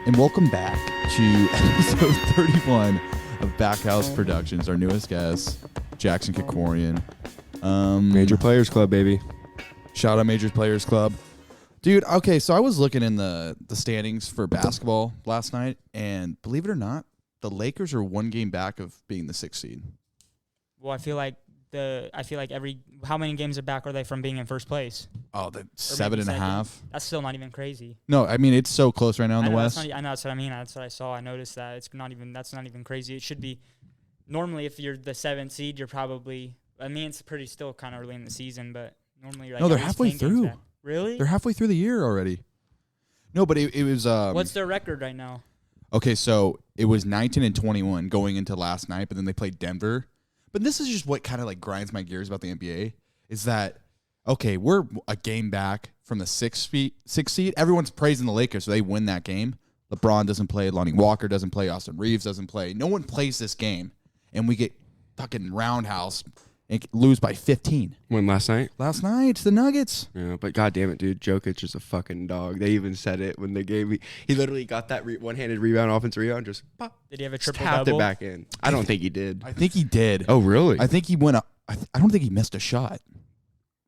And welcome back to episode 31 of Backhouse Productions. Our newest guest, Jackson Kirkorian. Major Players Club, baby. Shout out Major Players Club. Dude, okay, so I was looking in the standings for basketball last night, and believe it or not, the Lakers are one game back of being the 6th seed. Well, I feel like how many games are back are they from being in first place? Oh, the 7.5. That's still not even crazy. No, I mean it's so close right now in the West. I know that's what I mean. That's what I saw. I noticed that that's not even crazy. It should be normally if you're the 7th seed, you're probably. I mean, it's pretty still kind of early in the season, but normally you're like, no, they're halfway through. Really? They're halfway through the year already. No, but it was. What's their record right now? Okay, so it was 19-21 going into last night, but then they played Denver. But this is just what kind of like grinds my gears about the NBA is that, okay, we're a game back from the 6th seed. Everyone's praising the Lakers, so they win that game. LeBron doesn't play. Lonnie Walker doesn't play. Austin Reeves doesn't play. No one plays this game, and we get fucking roundhouse and lose by 15. When last night? Last night, the Nuggets. Yeah, but goddamn it, dude, Jokic is a fucking dog. They even said it when they gave me. He literally got that one-handed rebound, offensive rebound, just pop. Did he have a Tapped triple-double? it back in. I don't think he did. I think he did. Oh, really? I think he went up. I don't think he missed a shot.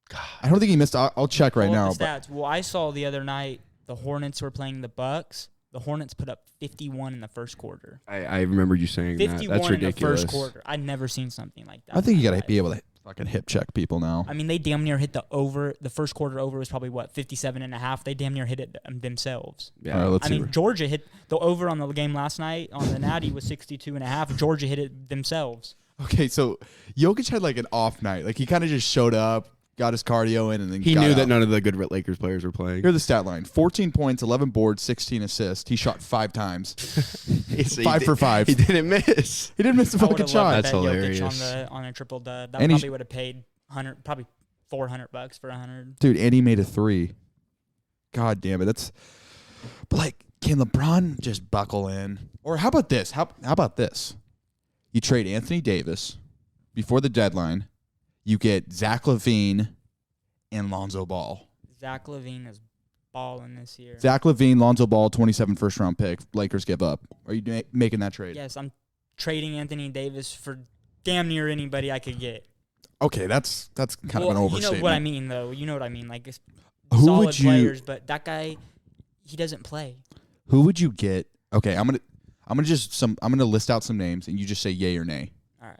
God. I don't think he missed. I'll check right Pull now. up the stats. Well, I saw the other night the Hornets were playing the Bucks. The Hornets put up 51 in the first quarter. I remember you saying that. 51 That's ridiculous. in the first quarter. I'd never seen something like that. I think you got to be able to fucking hip check people now. I mean, they damn near hit the over. The first quarter over was probably, 57.5? They damn near hit it themselves. Yeah. All right, let's I see. mean, Georgia hit the over on the game last night on the Natty was 62.5. Georgia hit it themselves. Okay, so Jokic had like an off night. Like he kind of just showed up, got his cardio in, and then He got knew out. that none of the good Lakers players were playing. Here's the stat line: 14 points, 11 boards, 16 assists. He shot 5 times, 5 for 5. He didn't miss. He didn't miss a I fucking would've shot. loved That's to bet hilarious. Jokic on a triple dub. That And probably would have paid probably $400 for 100. Dude, and he made a 3. God damn it! But like, can LeBron just buckle in? Or how about this? How about this? You trade Anthony Davis before the deadline. You get Zach LaVine and Lonzo Ball. Zach LaVine is balling this year. Zach LaVine, Lonzo Ball, 27 first-round pick. Lakers give up. Are you making that trade? Yes, I'm trading Anthony Davis for damn near anybody I could get. Okay, that's kind of an overstatement. You know what I mean, though. You know what I mean. Like, it's Who solid would you- players, but that guy, he doesn't play. Who would you get? Okay, I'm gonna list out some names, and you just say yay or nay. All right.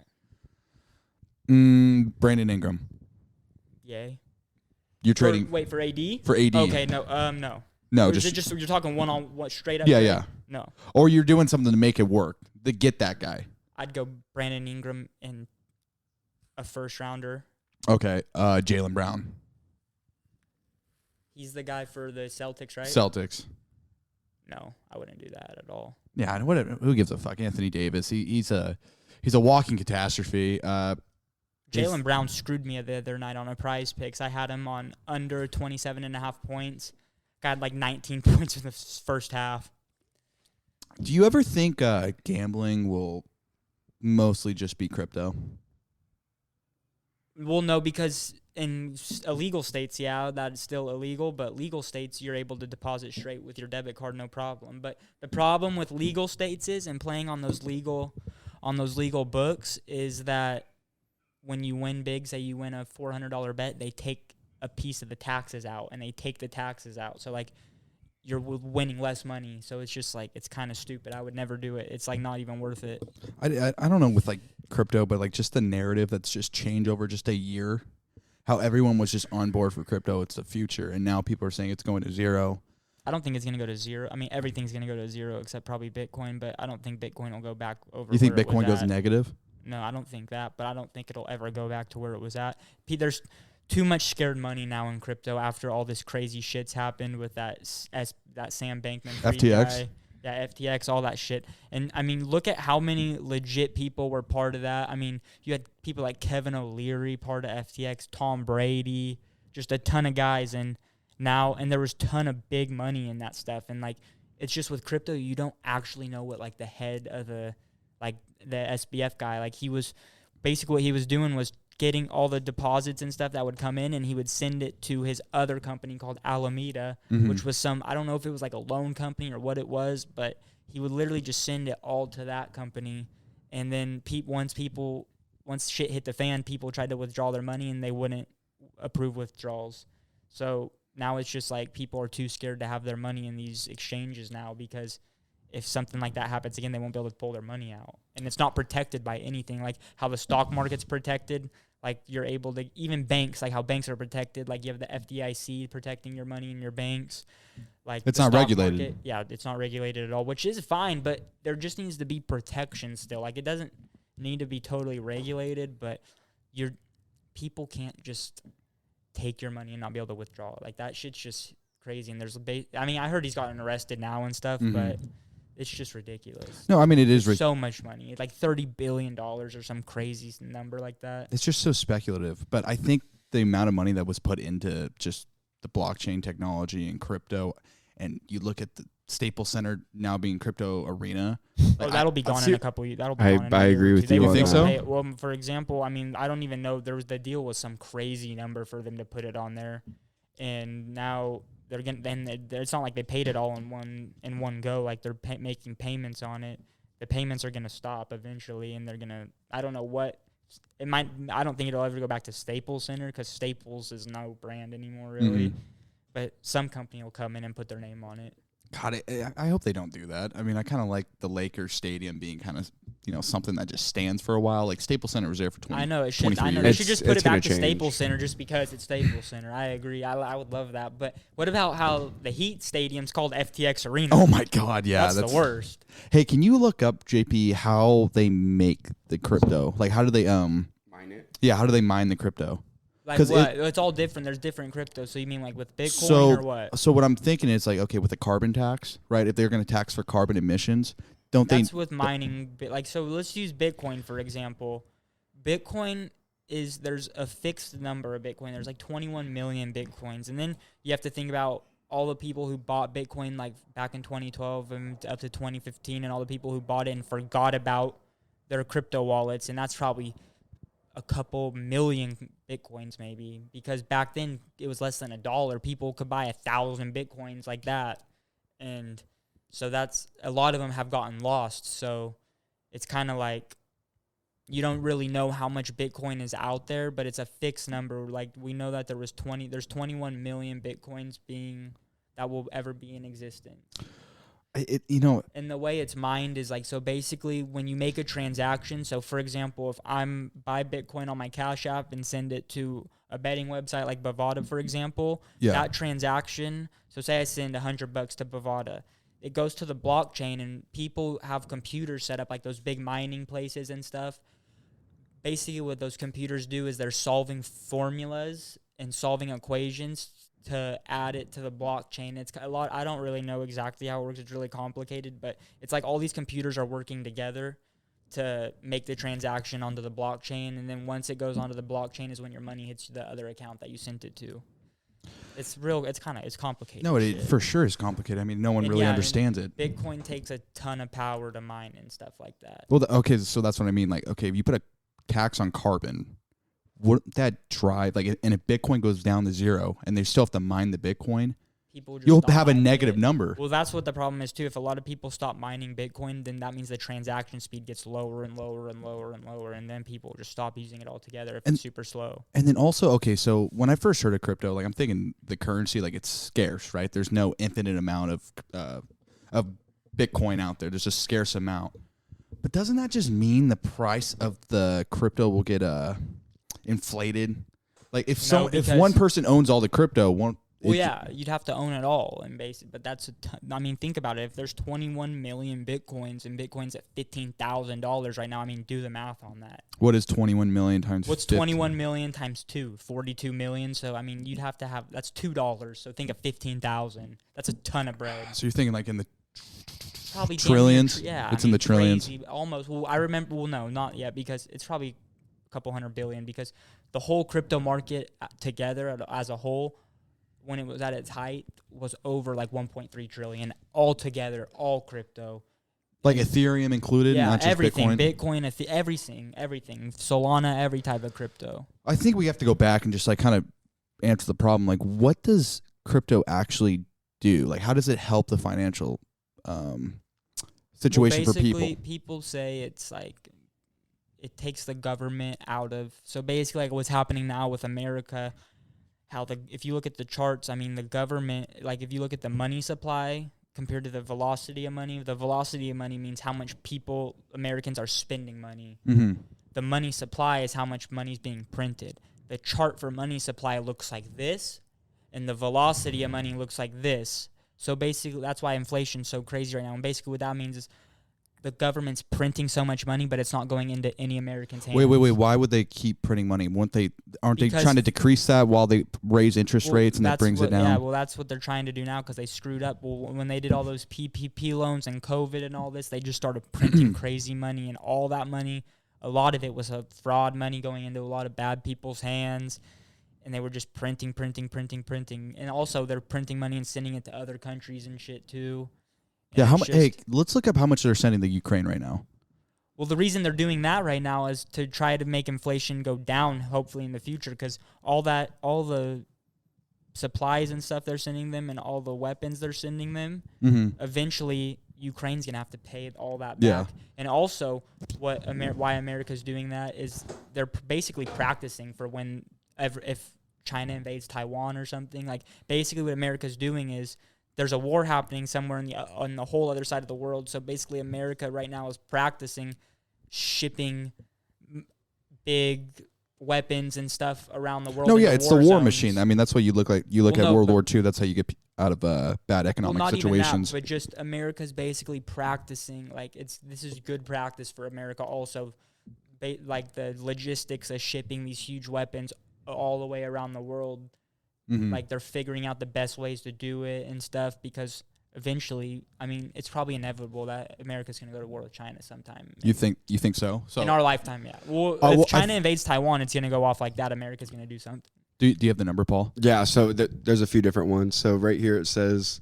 Brandon Ingram. Yay. You're trading For AD? for AD. Okay, no. No, Or is just it just you're talking one straight up? yeah, trade? yeah. No. Or you're doing something to make it work. To get that guy. I'd go Brandon Ingram and a first rounder. Okay, Jaylen Brown. He's the guy for the Celtics, right? Celtics. No, I wouldn't do that at all. Yeah, whatever. Who gives a fuck? Anthony Davis. He's a walking catastrophe. Jaylen Brown screwed me the other night on a prize picks. I had him on under 27.5 points. Got like 19 points in the first half. Do you ever think gambling will mostly just be crypto? Well, no, because in illegal states, yeah, that's still illegal. But legal states, you're able to deposit straight with your debit card, no problem. But the problem with legal states is, and playing on those legal books, is that when you win big, say you win a $400 bet, they take a piece of the taxes out, and they take the taxes out. So like, you're winning less money. So it's just like, it's kind of stupid. I would never do it. It's like not even worth it. I don't know with like crypto, but like just the narrative that's just changed over just a year. How everyone was just on board for crypto. It's the future. And now people are saying it's going to zero. I don't think it's going to go to zero. I mean, everything's going to go to zero except probably Bitcoin, but I don't think Bitcoin will go back over. You think where it was Bitcoin goes at. negative? No, I don't think that, but I don't think it'll ever go back to where it was at. There's too much scared money now in crypto after all this crazy shit's happened with that Sam Bankman-Fried FTX? guy. Yeah, FTX, all that shit. And, I mean, look at how many legit people were part of that. I mean, you had people like Kevin O'Leary, part of FTX, Tom Brady, just a ton of guys. And there was a ton of big money in that stuff. And, like, it's just with crypto, you don't actually know what, like, the head of the SBF guy, like, he was basically what he was doing was getting all the deposits and stuff that would come in, and he would send it to his other company called Alameda, which was I don't know if it was like a loan company or what it was, but he would literally just send it all to that company. And then once shit hit the fan, people tried to withdraw their money and they wouldn't approve withdrawals. So now it's just like people are too scared to have their money in these exchanges now, because if something like that happens again, they won't be able to pull their money out. And it's not protected by anything, like how the stock market's protected. Like you're able to, even banks, like how banks are protected, like you have the FDIC protecting your money in your banks. Like it's not regulated. Market, yeah, it's not regulated at all, which is fine, but there just needs to be protection still. Like it doesn't need to be totally regulated, but people can't just take your money and not be able to withdraw it. Like that shit's just crazy. And I mean, I heard he's gotten arrested now and stuff, but it's just ridiculous. No, I mean, it is so much money. It's like $30 billion or some crazy number like that. It's just so speculative. But I think the amount of money that was put into just the blockchain technology and crypto, and you look at the Staples Center now being crypto arena. Like that'll be gone in a couple years. That'll be gone in I agree with you. You think so? Well, for example, I mean, I don't even know. The deal was some crazy number for them to put it on there, and now they're getting. And it's not like they paid it all in one go. Like they're making payments on it. The payments are gonna stop eventually, and they're gonna. I don't know what. It might. I don't think it'll ever go back to Staples Center because Staples is no brand anymore, really. But some company will come in and put their name on it. God, I hope they don't do that. I mean, I kind of like the Lakers stadium being kind of, something that just stands for a while. Like Staples Center was there for 20 I know it should. I know years. they should just put it back to Staples Center just because it's Staples Center. I agree. I would love that. But what about how the Heat Stadium's called FTX Arena? Oh my God, yeah, that's the worst. Hey, can you look up, JP, how they make the crypto? Like, how do they mine it? Yeah, how do they mine the crypto? Like what? It's all different. There's different crypto. So you mean like with Bitcoin or what? So what I'm thinking is like, okay, with the carbon tax, right? If they're going to tax for carbon emissions, That's with mining. Like, so let's use Bitcoin, for example. Bitcoin there's a fixed number of Bitcoin. There's like 21 million Bitcoins. And then you have to think about all the people who bought Bitcoin like back in 2012 and up to 2015 and all the people who bought it and forgot about their crypto wallets. And that's probably a couple million Bitcoins maybe, because back then it was less than $1. People could buy 1,000 Bitcoins like that. And so that's a lot of them have gotten lost. So it's kind of like you don't really know how much Bitcoin is out there, but it's a fixed number. Like we know that there's 21 million Bitcoins that will ever be in existence. And the way it's mined is like, so basically when you make a transaction, so for example, if I'm buy Bitcoin on my Cash App and send it to a betting website like Bovada, for example, that transaction, so say I send $100 to Bovada, it goes to the blockchain and people have computers set up like those big mining places and stuff. Basically what those computers do is they're solving formulas and solving equations to add it to the blockchain. It's a lot. I don't really know exactly how it works. It's really complicated, but it's like all these computers are working together to make the transaction onto the blockchain. And then once it goes onto the blockchain is when your money hits the other account that you sent it to. It's complicated. No, it for sure is complicated. I mean, no one really understands it. Bitcoin takes a ton of power to mine and stuff like that. Well, okay, so that's what I mean. Like, okay, if you put a tax on carbon, wouldn't that drive, like, and if Bitcoin goes down to zero and they still have to mine the Bitcoin, you'll have a negative number. Well, that's what the problem is too. If a lot of people stop mining Bitcoin, then that means the transaction speed gets lower and lower and lower and lower, and then people just stop using it altogether if it's super slow. And then also, okay, so when I first heard of crypto, like I'm thinking the currency, like it's scarce, right? There's no infinite amount of Bitcoin out there. There's a scarce amount. But doesn't that just mean the price of the crypto will get inflated? Like if one person owns all the crypto, you'd have to own it all, and but that's I mean, think about it. If there's 21 million Bitcoins and Bitcoin's at $15,000 right now, I mean, do the math on that. What is 21 million times? What's 21 million times 2? 42 million. So I mean, you'd have to have that's $2. So think of 15,000. That's a ton of bread. So you're thinking like in the probably trillions? It's in the trillions. Crazy, almost. Well, I remember. Well, no, not yet, because it's probably a couple $100 billion, because the whole crypto market together as a whole, when it was at its height, was over like 1.3 trillion altogether, all crypto. Like Ethereum included, Yeah, not just everything. Bitcoin. Everything. Solana, every type of crypto. I think we have to go back and just like kind of answer the problem. Like, what does crypto actually do? Like, how does it help the financial situation for people? Basically, people say it's like it takes the government out of. So basically, like what's happening now with America, if you look at the charts, I mean, the government, like if you look at the money supply compared to the velocity of money means how much Americans are spending money. Mm-hmm. The money supply is how much money is being printed. The chart for money supply looks like this, and the velocity of money looks like this. So basically, that's why inflation's so crazy right now. And basically what that means is the government's printing so much money, but it's not going into any American's hands. Wait. Why would they keep printing money? Aren't they trying to decrease that while they raise interest rates and that brings it down? Yeah, well, that's what they're trying to do now because they screwed up. Well, when they did all those PPP loans and COVID and all this, they just started printing crazy money, and all that money, a lot of it was a fraud money going into a lot of bad people's hands. And they were just printing. And also, they're printing money and sending it to other countries and shit, too. And Yeah, hey, let's look up how much they're sending to Ukraine right now. Well, the reason they're doing that right now is to try to make inflation go down, hopefully, in the future, because all the supplies and stuff they're sending them and all the weapons they're sending them, eventually, Ukraine's going to have to pay all that back. Yeah. And also, why America's doing that is they're basically practicing for if China invades Taiwan or something. Like, basically what America's doing is there's a war happening somewhere on the whole other side of the world. So basically America right now is practicing shipping big weapons and stuff around the world. No, yeah, it's the war zones. Machine. I mean, that's what you look like. You look at World War II, that's how you get out of bad economic situations. Even that, but just America's basically practicing. Like, this is good practice for America also. Like the logistics of shipping these huge weapons all the way around the world. Like, they're figuring out the best ways to do it and stuff because eventually, I mean, it's probably inevitable that America's going to go to war with China sometime. You think so? In our lifetime, yeah. Well, if China invades Taiwan, it's going to go off like that. America's going to do something. Do you have the number, Paul? Yeah, so there's a few different ones. So right here it says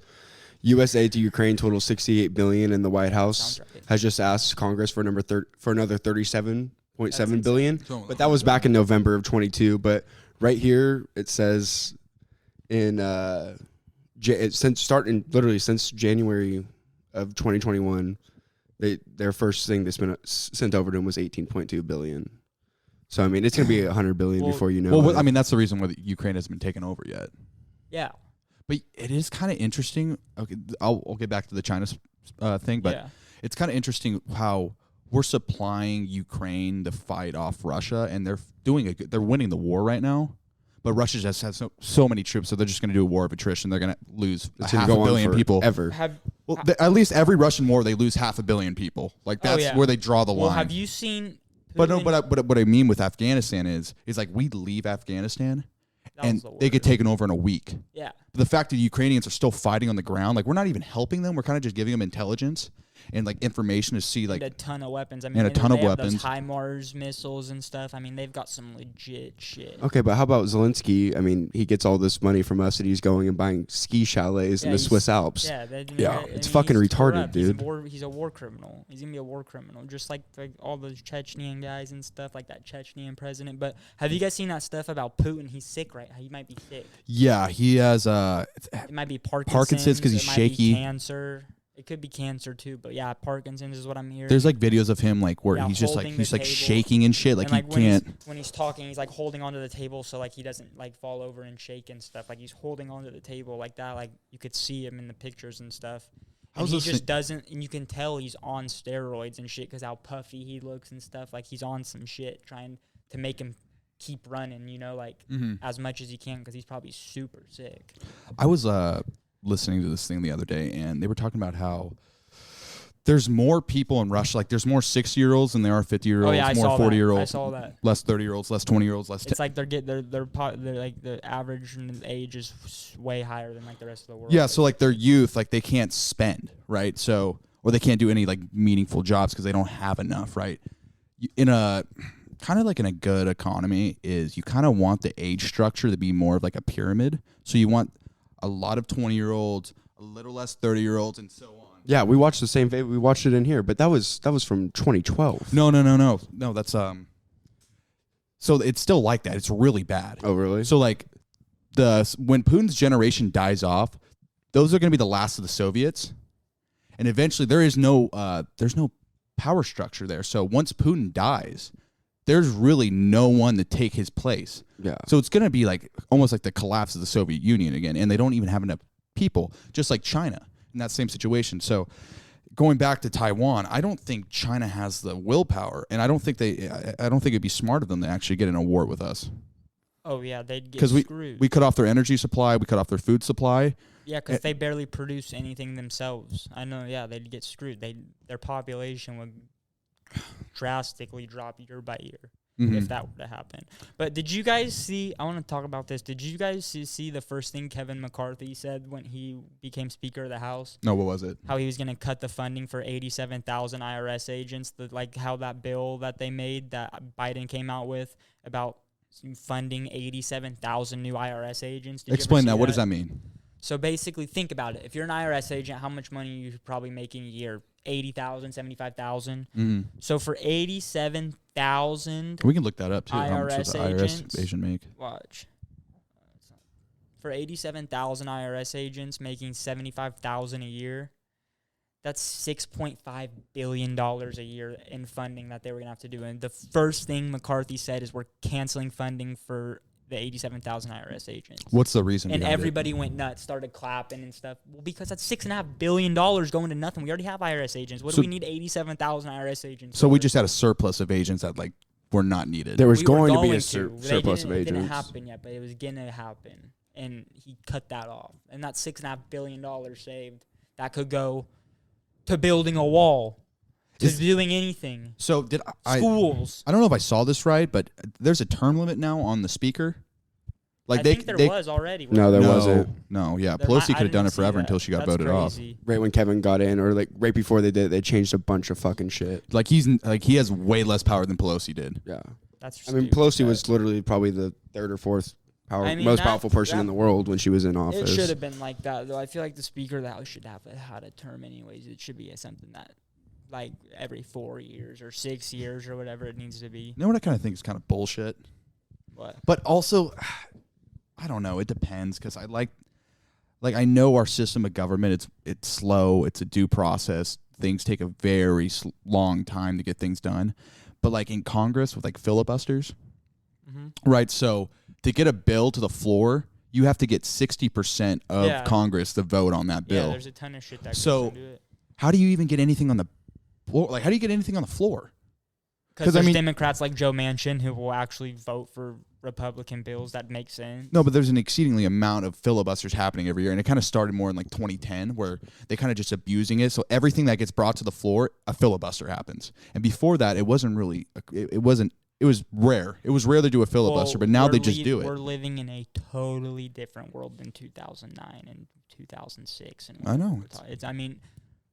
U.S. aid to Ukraine totals $68 billion, and the White House has just asked Congress for another $37.7 billion. But that was back in November of 22. But right here it says since January of 2021, their first thing they sent over to them was $18.2 billion. So I mean, it's gonna be $100 billion before you know. Well, I mean, that's the reason why Ukraine hasn't been taken over yet. Yeah, but it is kind of interesting. Okay, I'll get back to the China thing, but it's kind of interesting how we're supplying Ukraine to fight off Russia, and they're winning the war right now. But Russia just has so many troops, so they're just going to do a war of attrition. They're going to lose half a billion people. At least every Russian war, they lose 500 million people. Like, that's where they draw the line. Well, have you seen... But what I mean with Afghanistan is like we leave Afghanistan, and they get taken over in a week. Yeah. But the fact that the Ukrainians are still fighting on the ground, like, we're not even helping them. We're kind of just giving them intelligence and like information to see, like, and a ton of weapons. I mean, a ton of weapons. Those HIMARS missiles and stuff. I mean, they've got some legit shit. Okay, but how about Zelensky? I mean, he gets all this money from us, and he's going and buying ski chalets in the Swiss Alps. It's fucking retarded, dude. He's a war criminal. He's gonna be a war criminal, just like all those Chechnyan guys and stuff, like that Chechnyan president. But have you guys seen that stuff about Putin? He's sick, right? He might be sick. Yeah, he has it might be Parkinson's because he's shaky. Cancer. It could be cancer too, but yeah, Parkinson's is what I'm hearing. There's like videos of him like where he's just like shaking and shit, like, and, like, he can't. When he's talking, he's like holding onto the table so like he doesn't like fall over and shake and stuff. Like, he's holding onto the table like that. Like, you could see him in the pictures and stuff. And he just doesn't, and you can tell he's on steroids and shit because how puffy he looks and stuff. Like, he's on some shit trying to make him keep running, you know, like as much as he can because he's probably super sick. I was listening to this thing the other day, and they were talking about how there's more people in Russia, like there's more 60-year-olds than there are 50-year-olds, more 40-year-olds, I saw that. Less 30-year-olds, less 20-year-olds, less. It's like they're like the average age is way higher than like the rest of the world. Yeah, so like their youth, like they can't spend, right? So, or they can't do any like meaningful jobs because they don't have enough, right? In a kind of like in a good economy, is you kind of want the age structure to be more of like a pyramid. So you want a lot of 20-year-olds, a little less 30-year-olds, and so on. Yeah, we watched the same video. We watched it in here, but that was from 2012. No. That's So it's still like that. It's really bad. Oh, really? So like when Putin's generation dies off, those are going to be the last of the Soviets, and eventually there's no power structure there. So once Putin dies, there's really no one to take his place. Yeah. So it's going to be like almost like the collapse of the Soviet Union again, and they don't even have enough people, just like China in that same situation. So going back to Taiwan, I don't think China has the willpower, and I don't think it'd be smart of them to actually get in a war with us. Oh yeah, they'd get Because screwed. we cut off their energy supply, we cut off their food supply. Yeah, because they barely produce anything themselves. I know. Yeah, they'd get screwed. Their population would drastically drop year by year if that were to happen. But did you guys see? I want to talk about this. Did you guys see the first thing Kevin McCarthy said when he became Speaker of the House? No, what was it? How he was going to cut the funding for 87,000 IRS agents. Like how that bill that they made that Biden came out with about funding 87,000 new IRS agents. Did Explain that. What does that mean? So basically, think about it. If you're an IRS agent, how much money are you probably making a year? 80,000, 75,000. So for 87,000, we can look that up too. IRS how much does the agents, IRS agent make? Watch. For 87,000 IRS agents making 75,000 a year, that's $6.5 billion a year in funding that they were gonna have to do. And the first thing McCarthy said is we're canceling funding for the 87,000 IRS agents. What's the reason? And everybody went nuts, started clapping and stuff. Well, because that's $6.5 billion going to nothing. We already have IRS agents. What do we need 87,000 IRS agents So for? we just had a surplus of agents that like were not needed. There was We were going to be a going surplus of agents. It didn't happen yet, but it was going to happen. And he cut that off. And that $6.5 billion saved, that could go to building a wall, to doing anything. So did Schools. I don't know if I saw this right, but there's a term limit now on the speaker. Like I think there was already. No, there wasn't. No, yeah. There Pelosi I could have done didn't it forever see that. until she got That's voted off. crazy. Right when Kevin got in, or like right before they did, they changed a bunch of fucking shit. Like he has way less power than Pelosi did. Yeah. That's I mean, stupid. Pelosi was literally probably the third or fourth most powerful person in the world when she was in office. It should have been like that, though. I feel like the Speaker of the House should have had a term anyways. It should be something that, like, every 4 years or 6 years or whatever it needs to be. You know what I kind of think is kind of bullshit? What? But also, I don't know. It depends because I I know our system of government. It's slow. It's a due process. Things take a very long time to get things done. But like in Congress with like filibusters, right? So to get a bill to the floor, you have to get 60% of Congress to vote on that bill. Yeah, there's a ton of shit that goes into it. How do you even get anything on the floor? Like, how do you get anything on the floor? Because there's Democrats like Joe Manchin who will actually vote for Republican bills that make sense. No, but there's an exceedingly amount of filibusters happening every year, and it kind of started more in like 2010, where they kind of just abusing it. So everything that gets brought to the floor, a filibuster happens. And before that, it wasn't really. It wasn't. It was rare. It was rare to do a filibuster, but now they just do it. We're living in a totally different world than 2009 and 2006. And I know. I mean,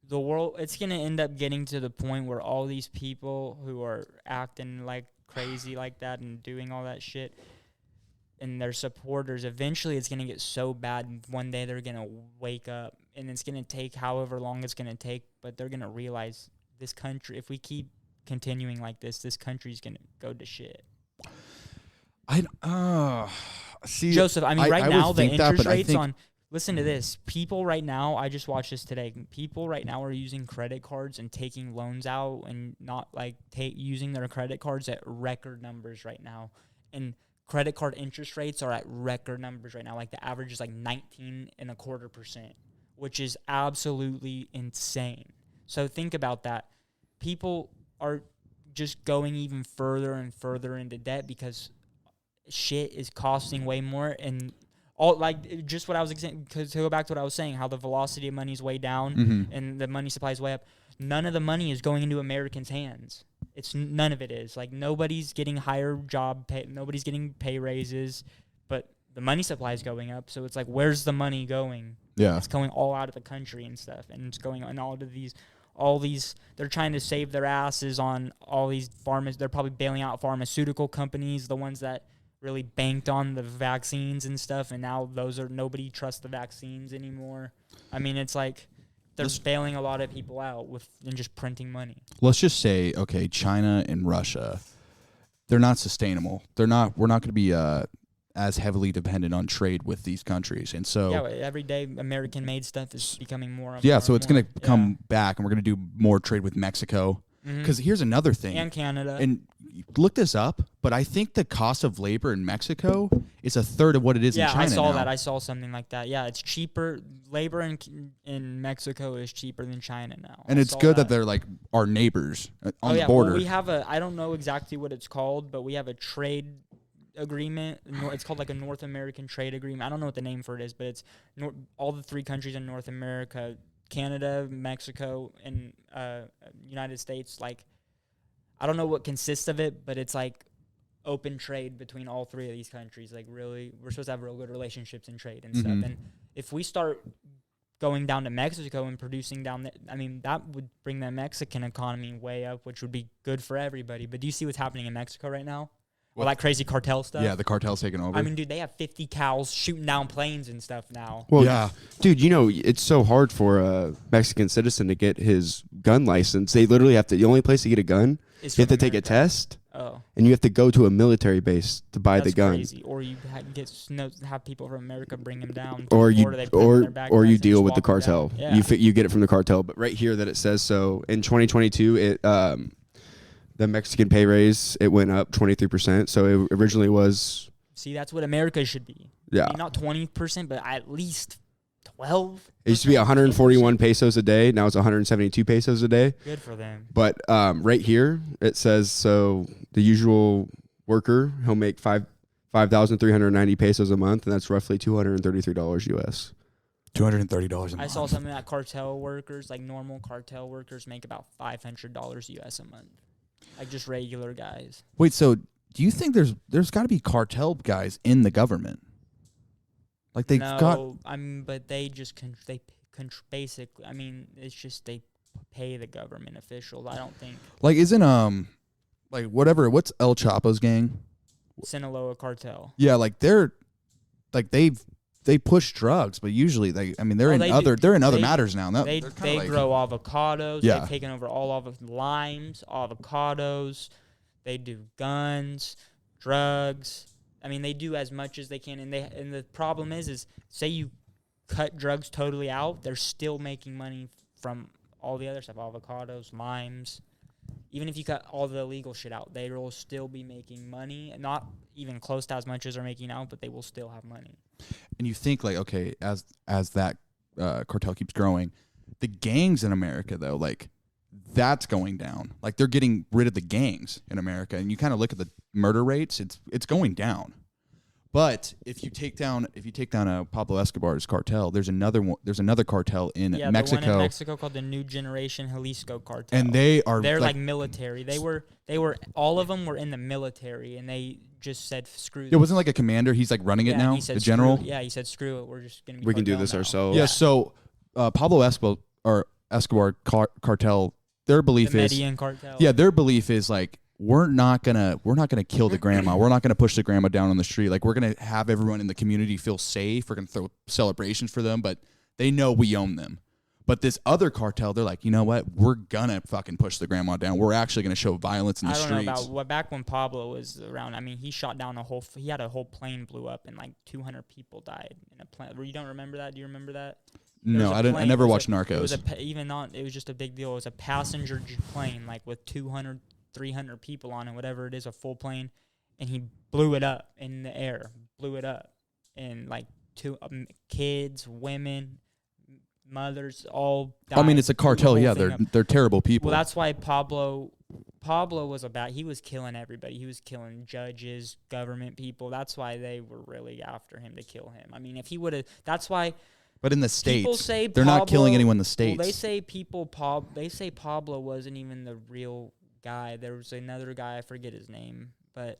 the world. It's gonna end up getting to the point where all these people who are acting like crazy like that and doing all that shit and their supporters, eventually it's going to get so bad one day they're going to wake up, and it's going to take however long it's going to take, but they're going to realize this country, if we keep continuing like this country's going to go to shit. See, Joseph, I mean, right now the interest rates on listen to this. People right now, I just watched this today. People right now are using credit cards and taking loans out and not like using their credit cards at record numbers right now. And credit card interest rates are at record numbers right now. Like the average is like 19.25%, which is absolutely insane. So think about that. People are just going even further and further into debt because shit is costing way more. And all like just what I was because to go back to what I was saying, how the velocity of money is way down and the money supply is way up. None of the money is going into Americans' hands. None of it is. Like nobody's getting higher job pay, nobody's getting pay raises, but the money supply is going up. So it's like, where's the money going? Yeah, it's going all out of the country and stuff, and it's going on all these. They're trying to save their asses on all these They're probably bailing out pharmaceutical companies, the ones that really banked on the vaccines and stuff, and now nobody trusts the vaccines anymore. I mean, it's like they're bailing a lot of people out and just printing money. Let's just say, okay, China and Russia, they're not sustainable. We're not going to be as heavily dependent on trade with these countries. And so every day American-made stuff is becoming more. Yeah, so it's going to come back, and we're going to do more trade with Mexico. Because here's another thing. And Canada. And look this up, but I think the cost of labor in Mexico is a third of what it is in China. Yeah, I saw now. that. I saw something like that. Yeah, it's cheaper. Labor in Mexico is cheaper than China now. And it's good that they're like our neighbors on the border. Well, we have I don't know exactly what it's called, but we have a trade agreement. It's called like a North American trade agreement. I don't know what the name for it is, but it's all the 3 countries in North America, Canada, Mexico, and United States. Like, I don't know what consists of it, but it's like open trade between all 3 of these countries. Like, really, we're supposed to have real good relationships in trade and stuff. And if we start going down to Mexico and producing down there, I mean, that would bring the Mexican economy way up, which would be good for everybody. But do you see what's happening in Mexico right now? All that crazy cartel stuff. Yeah, the cartel's taking over. I mean, dude, they have 50 cows shooting down planes and stuff now. Well, yeah. Dude, it's so hard for a Mexican citizen to get his gun license. They literally have to, the only place to get a gun, you have to take a test, and you have to go to a military base to buy the gun. Crazy. Or you have people from America bring them down. Or you deal with the cartel. Yeah. You get it from the cartel. But right here that it says, so in 2022, the Mexican pay raise, it went up 23%. So it originally was. See, that's what America should be. Yeah. I mean, not 20%, but at least 12. It used to be 141 pesos a day. Now it's 172 pesos a day. Good for them. But right here, it says, so the usual worker, he'll make 5,390 pesos a month, and that's roughly $233 US. $230 a month. I saw something that cartel workers, like normal cartel workers, make about $500 US a month. Like just regular guys. Wait, so do you think there's got to be cartel guys in the government? Like they've got. I mean, but they just basically. I mean, it's just they pay the government officials. I don't think. Like isn't like whatever. What's El Chapo's gang? Sinaloa cartel. Yeah, like they're like they push drugs, but usually they're in other matters now. They grow avocados. Yeah. They've taken over all of limes, avocados. They do guns, drugs. I mean, they do as much as they can, and the problem is say you cut drugs totally out, they're still making money from all the other stuff, avocados, limes. Even if you cut all the illegal shit out, they will still be making money, not even close to as much as they're making out, but they will still have money. And you think like, okay, as that cartel keeps growing, the gangs in America though, like that's going down. Like they're getting rid of the gangs in America, and you kind of look at the murder rates, it's going down. But if you take down Pablo Escobar's cartel, there's another cartel in Mexico. The one in Mexico called the New Generation Jalisco cartel. And they're like military. They were all of them were in the military, and they just said screw. It wasn't like a commander. He's like running it now. The general. He said screw it. We're just gonna. We can do this ourselves. Yeah. So Pablo Escobar cartel. Their belief is Medellin cartel. Yeah, their belief is like we're not gonna kill the grandma. We're not gonna push the grandma down on the street. Like we're gonna have everyone in the community feel safe. We're gonna throw celebrations for them, but they know we own them. But this other cartel, they're like, you know what? We're gonna fucking push the grandma down. We're actually gonna show violence in the streets. I don't know about back when Pablo was around. I mean, he shot down he had a whole plane blew up and like 200 people died in a plane. You don't remember that? Do you remember that? No, I didn't. I never watched Narcos. It was just a big deal. It was a passenger plane, like with 200, 300 people on it, whatever it is, a full plane, and he blew it up in the air. Blew it up, and like kids, women, mothers, all died. I mean, it's a cartel. Yeah, they're terrible people. Well, that's why Pablo was he was killing everybody. He was killing judges, government people. That's why they were really after him to kill him. I mean, if he would have, that's why. But in the States, they're not killing anyone in the States. Well, they say Pablo wasn't even the real guy. There was another guy, I forget his name, but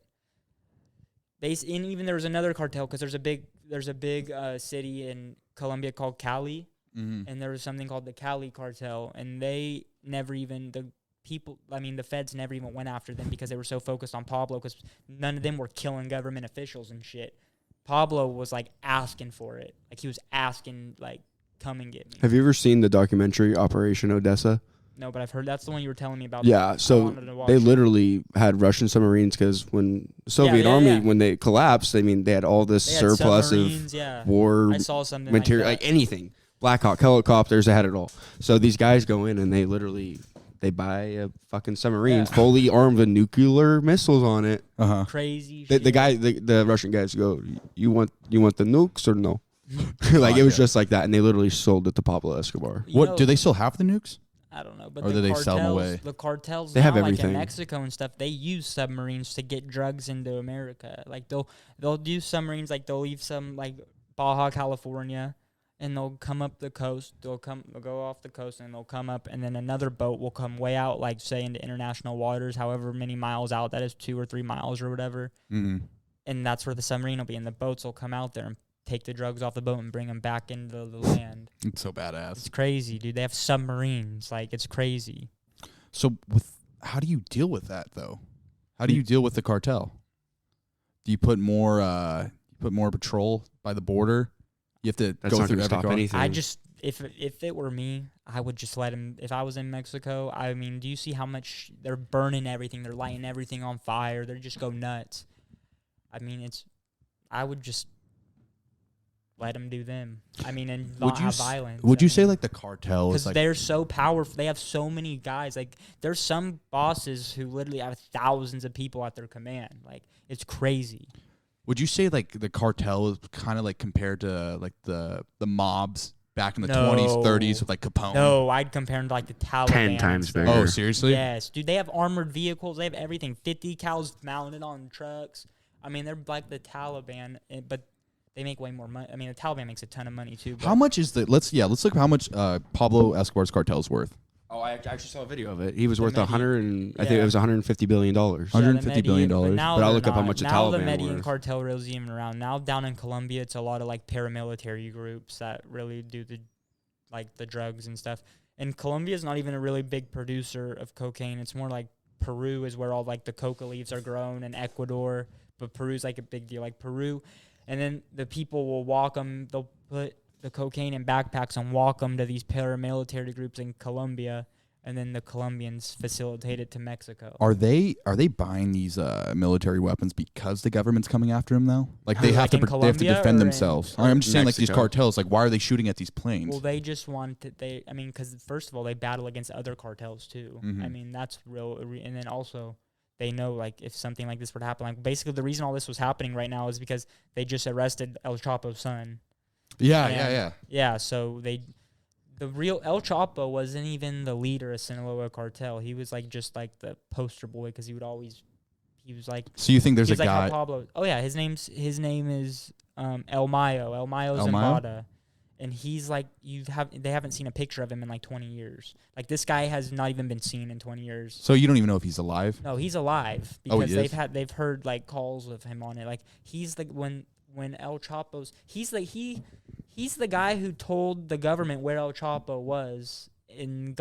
even there was another cartel because there's a big city in Colombia called Cali, and there was something called the Cali cartel, and they never even the feds never even went after them because they were so focused on Pablo because none of them were killing government officials and shit. Pablo was like asking for it. Like he was asking, like, come and get me. Have you ever seen the documentary Operation Odessa? No, but I've heard that's the one you were telling me about. Yeah, I so wanted to watch they it. literally had Russian submarines because when the Soviet Army, yeah. when they collapsed, I mean, they had all this They had surplus of submarines, yeah. war I saw something material, like that. anything. Black Hawk helicopters, they had it all. So these guys go in and they literally buy a fucking submarine fully armed with nuclear missiles on it. Crazy The shit. guy, the Russian guys go, you want the nukes or no? Like it was just like that, and they literally sold it to Pablo Escobar. You know, Do they still have the nukes? I don't know, but Or the do they cartels, sell 'em away? the cartels They now, have like everything. in Mexico and stuff, they use submarines to get drugs into America. Like they'll do submarines, like they'll leave some like Baja California, and they'll come up the coast. They'll go off the coast, and they'll come up, and then another boat will come way out, like say into international waters, however many miles out that is, 2 or 3 miles or whatever. Mm-hmm. And that's where the submarine will be, and the boats will come out there and take the drugs off the boat and bring them back into the land. It's so badass. It's crazy, dude. They have submarines. Like, it's crazy. So how do you deal with that though? How do you deal with the cartel? Do you put more patrol by the border? You have to That's go not through going to every stop car? anything. I just, if it were me, I would just let him. If I was in Mexico, I mean, do you see how much they're burning everything? They're lighting everything on fire. They just go nuts. I mean, I would just let them do them. I mean, and not have violence. Would I you say mean, like the cartel is because like they're so powerful. They have so many guys. Like, there's some bosses who literally have thousands of people at their command. Like, it's crazy. Would you say like the cartel is kind of like compared to like the mobs back in the 20s, 30s with like Capone? No, I'd compare them to like the Taliban. 10 times and stuff. bigger. Oh, seriously? Yes, dude. They have armored vehicles. They have everything. 50 cals mounted on trucks. I mean, they're like the Taliban, but they make way more money. I mean, the Taliban makes a ton of money too. But How much is the let's look how much Pablo Escobar's cartel is worth. Oh, I actually saw a video of it. He was The worth Medi- 100 and I think yeah. it was 150 $billion. Yeah, $150 billion. But, now But I'll they're look up how not. much the now the Taliban Medellin worth. cartel really isn't even around. Now down in Colombia, it's a lot of like paramilitary groups that really do the drugs and stuff. And Colombia is not even a really big producer of cocaine. It's more like Peru is where all like the coca leaves are grown, and Ecuador. But Peru's like a big deal, like Peru. And then the people will walk them. They'll put the cocaine in backpacks and walk them to these paramilitary groups in Colombia, and then the Colombians facilitate it to Mexico. Are they buying these military weapons because the government's coming after them now? Like they have Like to in they have to Colombia defend or in- themselves. I'm just saying like these Mexico? cartels. Like why are they shooting at these planes? Well, they just want to, because first of all, they battle against other cartels too. Mhm. I mean, that's real. And then also, they know, like, if something like this were to happen, like, basically the reason all this was happening right now is because they just arrested El Chapo's son. yeah. Yeah, so the real El Chapo wasn't even the leader of Sinaloa cartel. He was, like, just, like, the poster boy because he was, like, So you think there's a he's like how guy? Pablo. Oh, yeah, his name is El Mayo. El Mayo El Mayo? Zambada. And he's like, they haven't seen a picture of him in like 20 years. Like, this guy has not even been seen in 20 years. So you don't even know if he's alive. No, he's alive Oh, because he is? they've heard like calls of him on it. Like, he's like when El Chapo's he's the guy who told the government where El Chapo was and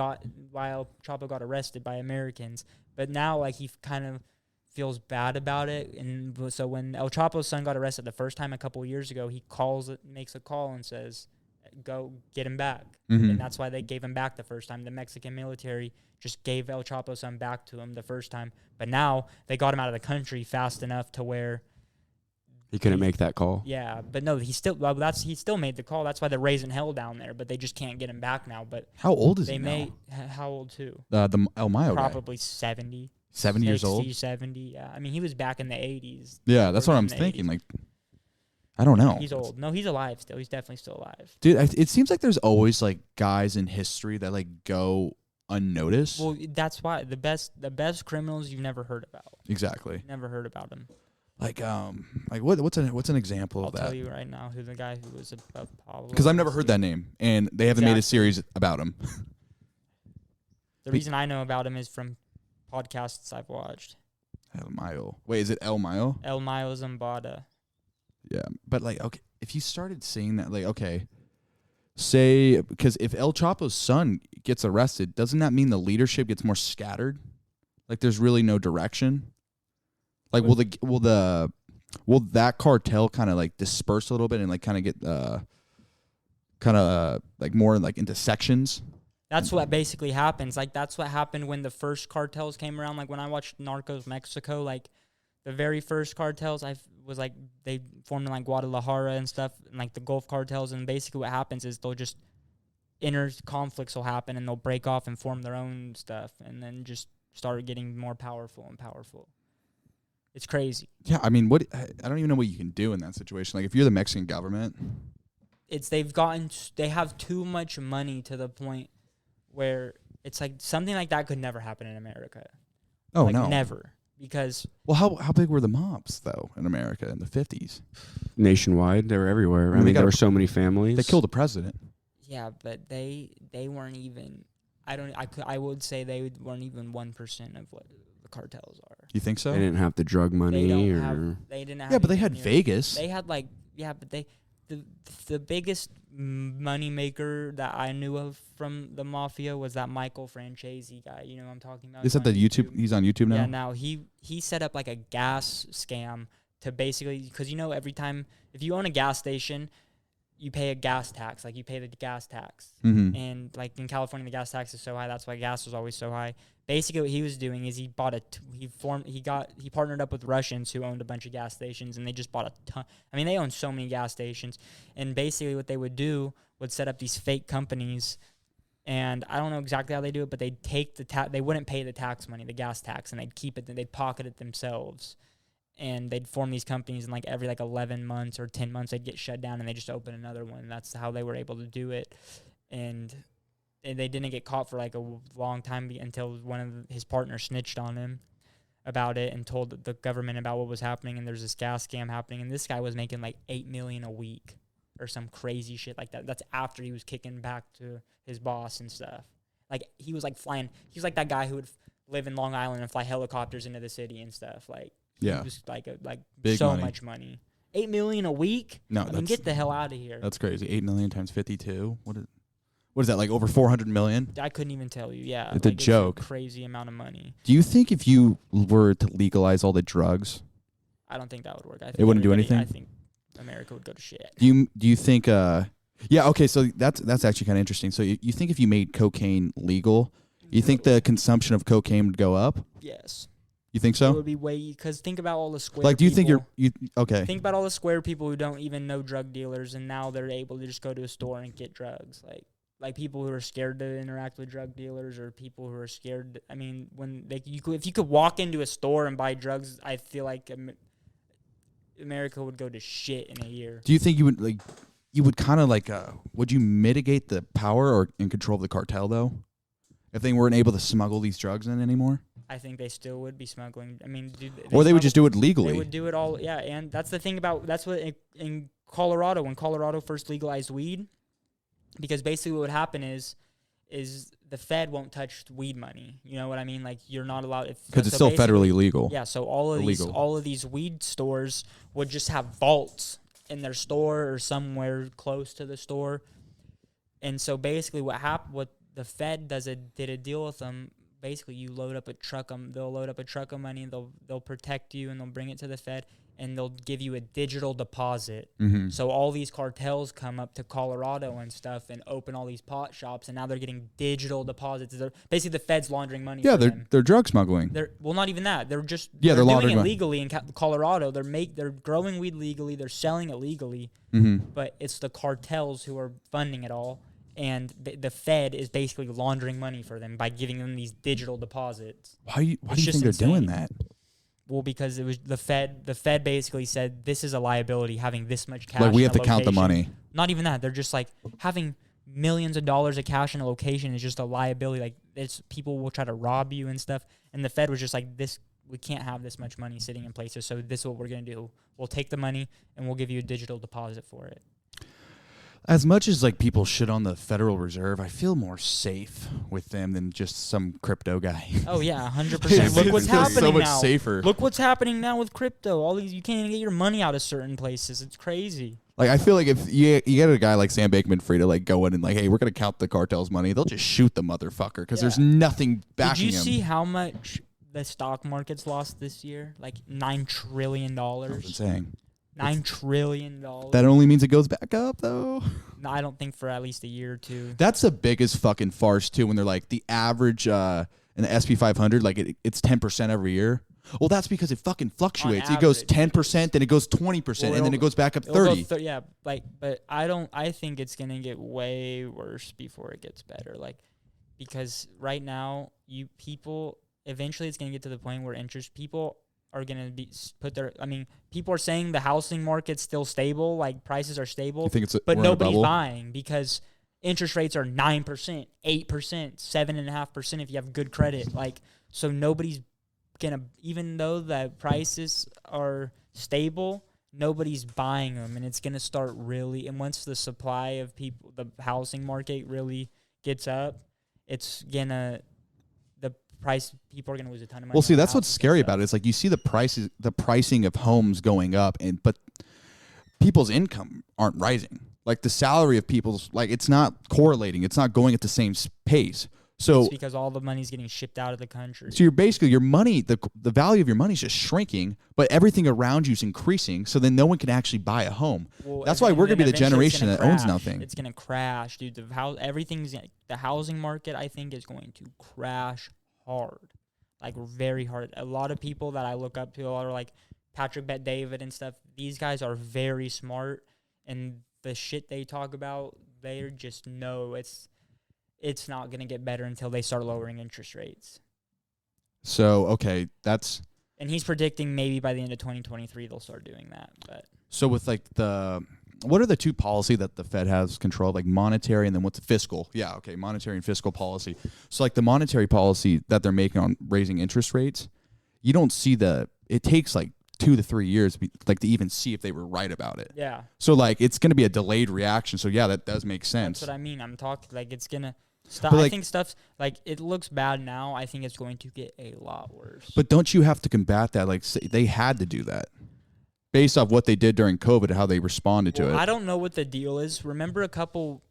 why El Chapo got arrested by Americans. But now like he kind of feels bad about it, and so when El Chapo's son got arrested the first time a couple of years ago, he makes a call and says, go get him back. Mhm. And that's why they gave him back the first time. The Mexican military just gave El Chapo's son back to him the first time. But now they got him out of the country fast enough to where, He couldn't make that call. yeah. But no, he still made the call. That's why they're raising hell down there. But they just can't get him back now. But How old is they he may. now? How old too? The El Mayo guy. Probably 70. 70 years old. 60, 70. Yeah. I mean, he was back in the 80s. Yeah, that's what I'm in the thinking. 80s. Like, I don't know. He's old. No, he's alive still. He's definitely still alive. Dude, it seems like there's always like guys in history that like go unnoticed. Well, that's why the best criminals you've never heard about. Exactly. Never heard about them. Like what's an example I'll of that? tell you right now who the guy who was above Pablo. Because I've never heard that name, and they haven't made a Exactly. series about him. The reason I know about him is from podcasts I've watched. El Mayo. Wait, is it El Mayo? El Mayo Zambada. Yeah, but like, okay, if you started seeing that, like, okay, say because if El Chapo's son gets arrested, doesn't that mean the leadership gets more scattered? Like, there's really no direction. Like, will that cartel kind of like disperse a little bit and like kind of get kind of like more like into sections. That's what basically happens. Like, that's what happened when the first cartels came around. Like, when I watched Narcos Mexico, like, the very first cartels, was like, they formed in, like, Guadalajara and stuff, and, like, the Gulf cartels. And basically what happens is they'll just, inner conflicts will happen, and they'll break off and form their own stuff, and then just start getting more powerful and powerful. It's crazy. Yeah, I mean, I don't even know what you can do in that situation. Like, if you're the Mexican government, they have too much money to the point where it's like something like that could never happen in America. Oh, like, no. Never. Because... Well, how big were the mobs, though, in America in the 50s? Nationwide, they were everywhere. I mean, there were so many families. They killed the president. Yeah, but they weren't even... I would say they weren't even 1% of what the cartels are. You think so? They didn't have the drug money. They didn't have... Yeah, but they had Vegas. They had, like... Yeah, but the biggest money maker that I knew of from the mafia was that Michael Francesi guy. You know what I'm talking about? Is that the YouTube? He's on YouTube now? Yeah, now he set up like a gas scam to basically... Because, you know, every time... If you own a gas station, you pay a gas tax. Like, you pay the gas tax. Mm-hmm. And, like, in California, the gas tax is so high. That's why gas was always so high. Basically, what he was doing is he partnered up with Russians who owned a bunch of gas stations, and they just bought a ton. I mean, they own so many gas stations. And basically what they would do would set up these fake companies, and I don't know exactly how they do it, but they'd take they wouldn't pay the tax money, the gas tax, and they'd keep it, and they'd pocket it themselves. And they'd form these companies, and like every like 11 months or 10 months, they'd get shut down, and they just open another one. That's how they were able to do it. And they didn't get caught for like a long time until one of his partners snitched on him about it and told the government about what was happening. And there's this gas scam happening, and this guy was making like $8 million a week or some crazy shit like that. That's after he was kicking back to his boss and stuff. Like, he was like flying. He was like that guy who would live in Long Island and fly helicopters into the city and stuff. Like, yeah, he was like big so money. much money. $8 million a week? No, I mean, get the hell out of here. That's crazy. 8 million times 52. What is that, like over 400 million? I couldn't even tell you. Yeah, It's a joke. It's a crazy amount of money. Do you think if you were to legalize all the drugs, I don't think that would work. I think it wouldn't do anything? I think America would go to shit. Do you think? Yeah. Okay. So that's actually kind of interesting. So you think if you made cocaine legal, you think the consumption of cocaine would go up? Yes. You think It so? would be because think about all the square. Like, do you think people- okay? Think about all the square people who don't even know drug dealers, and now they're able to just go to a store and get drugs. Like people who are scared to interact with drug dealers, or people who are scared. I mean, if you could walk into a store and buy drugs, I feel like America would go to shit in a year. Do you think you would kind of like would you mitigate the power or in control of the cartel though, if they weren't able to smuggle these drugs in anymore? I think they still would be smuggling. I mean, Or they would just do it legally. They would do it all, yeah. And that's the thing that's what in Colorado, when Colorado first legalized weed, because basically what would happen is the Fed won't touch weed money. You know what I mean? Like, you're not allowed, because it's still federally legal. Yeah. So all of these weed stores would just have vaults in their store or somewhere close to the store. And so basically what the Fed did a deal with them. Basically, you load up a truck. They'll load up a truck of money. They'll protect you, and they'll bring it to the Fed, and they'll give you a digital deposit. Mm-hmm. So all these cartels come up to Colorado and stuff and open all these pot shops, and now they're getting digital deposits. Basically, the Fed's laundering money. Yeah, for them. they're drug smuggling. Well, not even that. They're just they're doing laundering it money. legally in Colorado. They're growing weed legally. They're selling it legally. Mm-hmm. But it's the cartels who are funding it all. And the Fed is basically laundering money for them by giving them these digital deposits. Why do you think they're doing that? Well, because it was the Fed. The Fed basically said this is a liability having this much cash. Like, we have in to a count the location. money. Not even that. They're just like having millions of dollars of cash in a location is just a liability. Like, people will try to rob you and stuff. And the Fed was just like, this. We can't have this much money sitting in places. So this is what we're gonna do. We'll take the money and we'll give you a digital deposit for it. As much as like people shit on the Federal Reserve, I feel more safe with them than just some crypto guy. Oh yeah, 100%. Look what's happening so much now. safer. Look what's happening now with crypto. All these, you can't even get your money out of certain places. It's crazy. Like, I feel like if you get a guy like Sam Bankman-Fried to like go in and like, hey, we're gonna count the cartel's money, they'll just shoot the motherfucker because there's nothing backing him. Did you see how much the stock market's lost this year? Like $9 trillion. That's insane. $9 trillion. That only means it goes back up, though. No, I don't think for at least a year or two. That's the biggest fucking farce, too, when they're like, the average in the SP 500, like, it's 10% every year. Well, that's because it fucking fluctuates. It goes 10%, then it goes 20%, and then it goes back up 30. Yeah, like, but I think it's going to get way worse before it gets better. Like, because right now, eventually it's going to get to the point where people are going to people are saying the housing market's still stable, like prices are stable, You think but we're in a nobody's bubble? buying because interest rates are 9%, 8%, 7.5% if you have good credit. Like, so nobody's going to, even though the prices are stable, nobody's buying them, and it's going to start really, and once the supply of people, the housing market really gets up, it's going to, people are going to lose a ton of money. Well, see, on that's what's houses and scary stuff. about it. It's like you see the pricing of homes going up, but people's income aren't rising. Like the salary of people's, like it's not correlating. It's not going at the same pace. So It's because all the money's getting shipped out of the country. So you're basically, your money, the value of your money is just shrinking, but everything around you is increasing. So then no one can actually buy a home. Well, That's why we're going to be the eventually it's generation gonna that owns crash. nothing. It's going to crash, dude. The housing market, I think, is going to crash hard, like very hard. A lot of people that I look up to, a lot of like Patrick Bet David and stuff, these guys are very smart, and the shit they talk about, they just know it's not going to get better until they start lowering interest rates. So, okay, And he's predicting maybe by the end of 2023 they'll start doing that. But so with like what are the two policy that the Fed has control, like monetary and then what's the fiscal? Yeah, okay, monetary and fiscal policy. So like the monetary policy that they're making on raising interest rates, you don't see it takes like 2 to 3 years to even see if they were right about it. yeah, So like it's going to be a delayed reaction. So yeah, that does make sense. that's what I mean. I'm talking like it's going to stop. But, I like- think stuff's like it looks bad now. I think it's going to get a lot worse. But don't you have to combat that? Like they had to do that based off what they did during COVID and how they responded to it. I don't know what the deal is. Remember a couple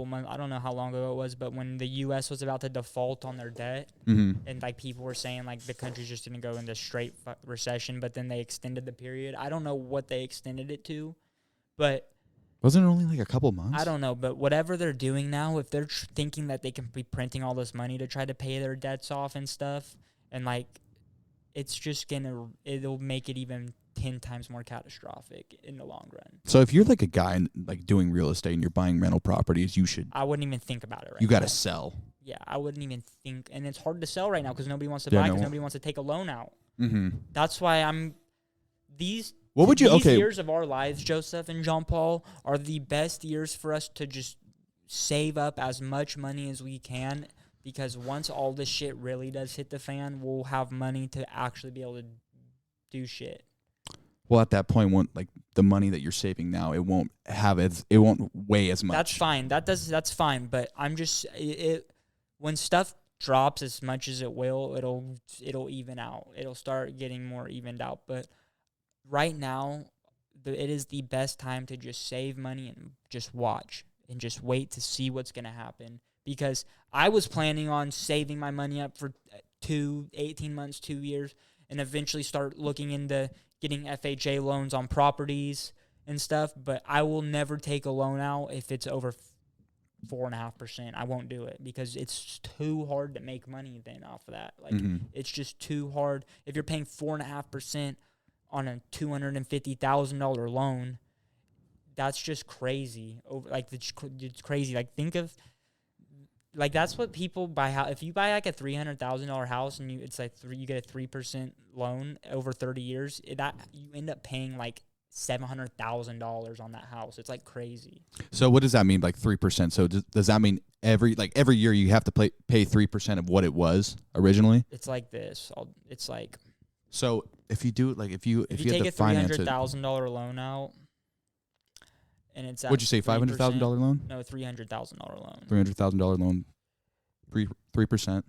months, I don't know how long ago it was, but when the U.S. was about to default on their debt, and like people were saying like the country's just going to go into straight recession, but then they extended the period. I don't know what they extended it to, but Wasn't it only like a couple months? I don't know. But whatever they're doing now, if they're thinking that they can be printing all this money to try to pay their debts off and stuff, and like it's just it'll make it even 10 times more catastrophic in the long run. So if you're like a guy like doing real estate and you're buying rental properties, I wouldn't even think about it right you now. got to sell. Yeah, I wouldn't even think. And it's hard to sell right now because nobody wants to Yeah, buy because no. nobody wants to take a loan out. Mm-hmm. That's why these years of our lives, Joseph and Jean Paul, are the best years for us to just save up as much money as we can, because once all this shit really does hit the fan, we'll have money to actually be able to do shit. Well, at that point, like the money that you're saving now, it won't weigh as much. That's fine. That's fine. But I'm just when stuff drops as much as it will, it'll even out. It'll start getting more evened out. But right now, it is the best time to just save money and just watch and just wait to see what's gonna happen. Because I was planning on saving my money up for 18 months, 2 years, and eventually start looking into getting FHA loans on properties and stuff, but I will never take a loan out if it's over 4.5%. I won't do it because it's too hard to make money then off of that. Like it's just too hard. If you're paying 4.5% on a $250,000 loan, that's just crazy. It's crazy. Like think of. Like that's what people buy. If you buy like a $300,000 house and you get a 3% loan over 30 years, that you end up paying like $700,000 on that house. It's like crazy. So what does that mean, like 3%? So does that mean every year you have to pay 3% of what it was originally? It's like this. It's like so if you do if you take a finance it, $300,000 loan out, and it's what'd you say, $500,000 loan? No, $300,000 loan. $300,000 loan, 3%.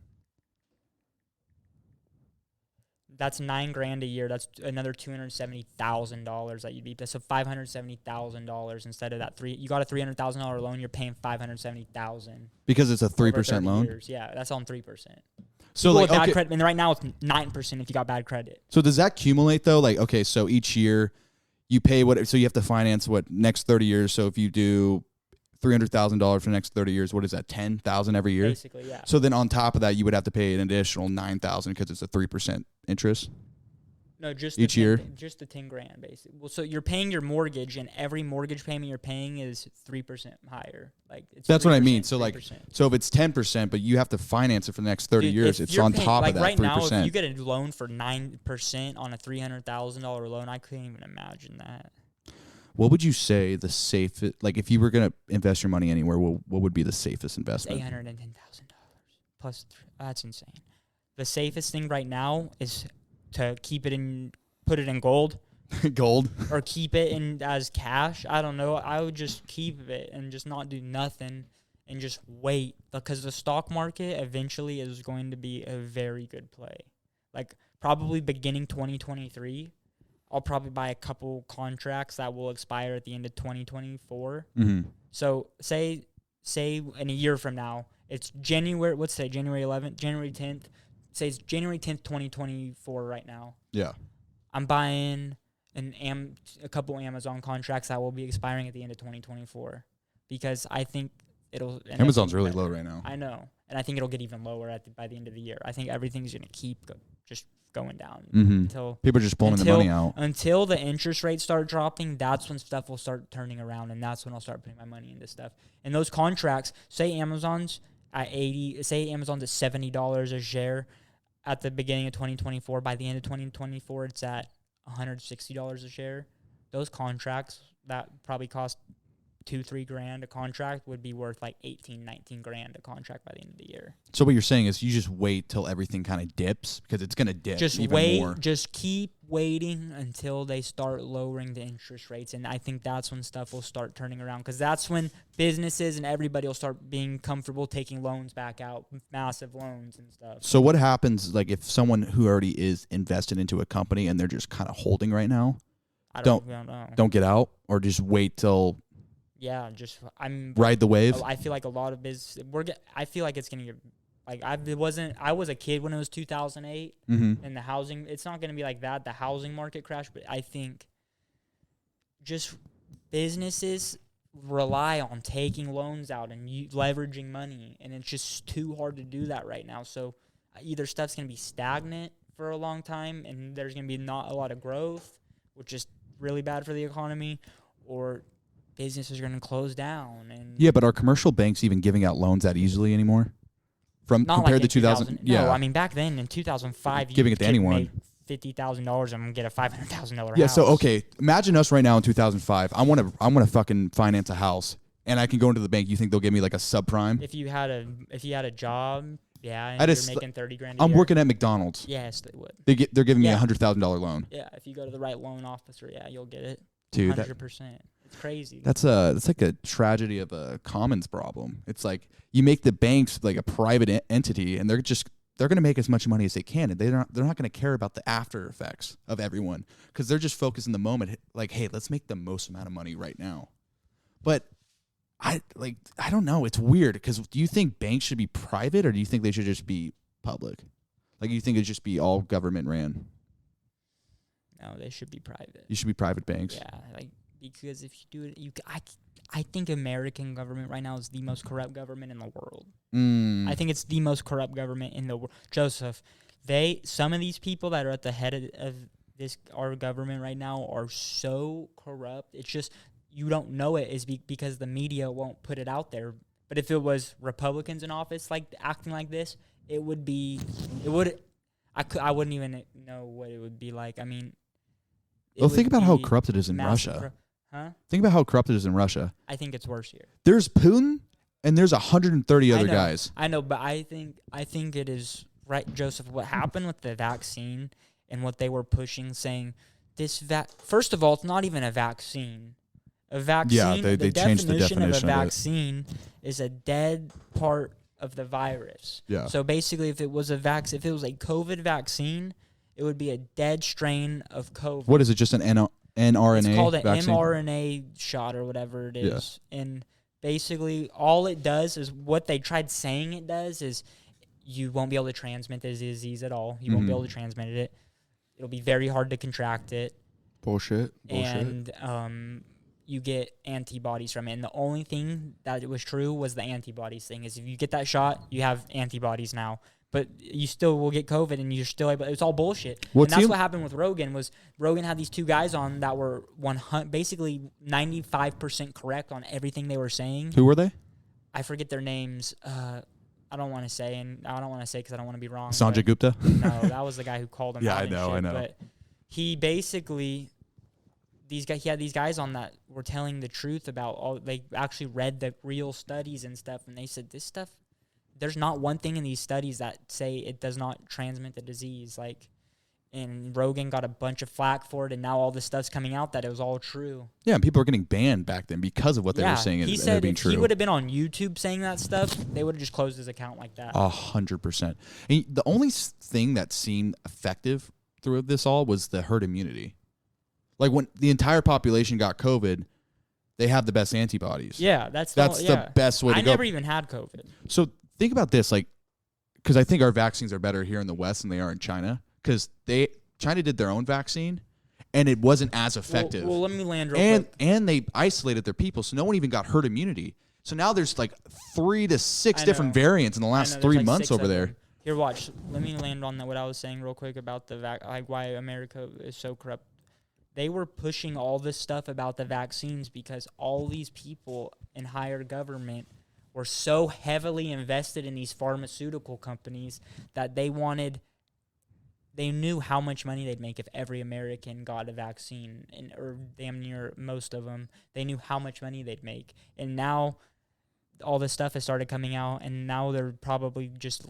That's $9,000 a year. That's another $270,000 that you'd be. So $570,000 instead of that three. You got a $300,000 loan. You're paying $570,000 Because it's a 3% over 30 loan. years. Yeah, that's on 3%. So Well, like bad okay, credit, and right now it's 9% if you got bad credit. so does that accumulate though? Like okay, so each year you pay what, so you have to finance what next 30 years. So if you do $300,000 for the next 30 years, what is that? 10,000 every year. Basically, yeah. So then on top of that, you would have to pay an additional 9,000 because it's a 3% interest. No, just each year, just the 10 grand basically. Well, so you're paying your mortgage, and every mortgage payment you're paying is 3% higher. Like it's that's 3%, what I mean. So 3%. Like, so if it's 10%, but you have to finance it for the next 30 Dude, years, it's on top like of that right 3%. now, if you get a loan for 9% on a $300,000 loan, I couldn't even imagine that. What would you say the safest, like if you were going to invest your money anywhere, what would be the safest investment? $810,000 plus. That's insane. The safest thing right now is to keep it in, put it in gold. Gold? Or keep it in as cash. I don't know. I would just keep it and just not do nothing and just wait, because the stock market eventually is going to be a very good play. Like probably beginning 2023, I'll probably buy a couple contracts that will expire at the end of 2024. Mm-hmm. So say in a year from now, it's January, let's say January 11th, January 10th. Say it's January 10th, 2024 right now. Yeah. I'm buying a couple Amazon contracts that will be expiring at the end of 2024, because I think it'll. Amazon's really low right now. I know, and I think it'll get even lower by the end of the year. I think everything's gonna keep just going down until people are just pulling the money out until the interest rates start dropping. That's when stuff will start turning around, and that's when I'll start putting my money into stuff. And those contracts, say Amazon's at $70 a share at the beginning of 2024. By the end of 2024, it's at $160 a share. Those contracts that probably cost $2-3 grand a contract would be worth like 18-19 grand a contract by the end of the year. So what you're saying is you just wait till everything kind of dips, because it's going to dip just even wait more. Just keep waiting until they start lowering the interest rates, and I think that's when stuff will start turning around, because that's when businesses and everybody will start being comfortable taking loans back out, massive loans and stuff. So what happens, like if someone who already is invested into a company and they're just kind of holding right now, I don't know. Don't get out, or just wait till ride the wave? I feel like a lot of I feel like it's going to get, like I was a kid when it was 2008 and the housing, it's not going to be like that, the housing market crash, but I think just businesses rely on taking loans out and leveraging money, and it's just too hard to do that right now. So either stuff's going to be stagnant for a long time and there's going to be not a lot of growth, which is really bad for the economy, or businesses are going to close down. And yeah, but are commercial banks even giving out loans that easily anymore? From not compared like to 2000? Yeah, no, I mean back then in 2005, giving it to anyone. $50,000 and get a $500,000 house. Yeah, so okay, imagine us right now in 2005. I want to fucking finance a house, and I can go into the bank. You think they'll give me like a subprime? If you had a job, yeah, and you're making 30 grand a I'm year. working at McDonald's. Yes, they would. They're giving me a $100,000 loan. Yeah, if you go to the right loan officer, yeah, you'll get it. Dude, 100%. It's crazy. That's like a tragedy of a commons problem. It's like you make the banks like a private entity, and they're going to make as much money as they can, and they're not going to care about the after effects of everyone, because they're just focused in the moment. Like, hey, let's make the most amount of money right now. But I don't know. It's weird, because do you think banks should be private, or do you think they should just be public? Like, you think it should just be all government ran? No, they should be private. You should be private banks. Yeah, like, because if you do it, I think American government right now is the most corrupt government in the world. I think it's the most corrupt government in the world. Joseph, some of these people that are at the head of our government right now are so corrupt. It's just you don't know it is because the media won't put it out there. But if it was Republicans in office like acting like this, I wouldn't even know what it would be like. I mean, well, think about how corrupt it is in Russia. Think about how corrupt it is in Russia. I think it's worse here. There's Putin, and there's 130 other guys. I know, but I think it is right, Joseph. What happened with the vaccine and what they were pushing, saying first of all, it's not even a vaccine. A vaccine. Yeah, they changed the definition of a vaccine is a dead part of the virus. Yeah. So basically, if it was a COVID vaccine, it would be a dead strain of COVID. What is it? Just an mRNA? It's called an vaccine? mRNA shot or whatever it is. Yeah. And basically, all it does is what they tried saying it does is you won't be able to transmit the disease at all. You won't be able to transmit it. It'll be very hard to contract it. Bullshit. and you get antibodies from it. And the only thing that was true was the antibodies thing. Is if you get that shot, you have antibodies now. But you still will get COVID, and you're still able. It's all bullshit. And that's what happened with Rogan. Was Rogan had these two guys on that were basically 95% correct on everything they were saying. Who were they? I forget their names. I don't want to say, and I don't want to say because I don't want to be wrong. Sanjay Gupta? No, that was the guy who called him. Yeah, out I and know, shit. I know. But he basically, he had these guys on that were telling the truth about all. They actually read the real studies and stuff, and they said this stuff. There's not one thing in these studies that say it does not transmit the disease. Like, and Rogan got a bunch of flack for it, and now all this stuff's coming out that it was all true. Yeah, and people were getting banned back then because of what they were saying. He said if he would have been on YouTube saying that stuff, they would have just closed his account like that. 100%. And the only thing that seemed effective through this all was the herd immunity. Like when the entire population got COVID, they have the best antibodies. Yeah, that's the best way to go. I never even had COVID. So think about this, like, because I think our vaccines are better here in the West than they are in China, because China did their own vaccine, and it wasn't as effective. Well, let me land real quick. And they isolated their people, so no one even got herd immunity. So now there's like 3 to 6 different variants in the last 3 months over there. Here, watch. Let me land on what I was saying real quick about the why America is so corrupt. They were pushing all this stuff about the vaccines because all these people in higher government were so heavily invested in these pharmaceutical companies that they knew how much money they'd make if every American got a vaccine, or damn near most of them. They knew how much money they'd make. And now all this stuff has started coming out, and now they're probably just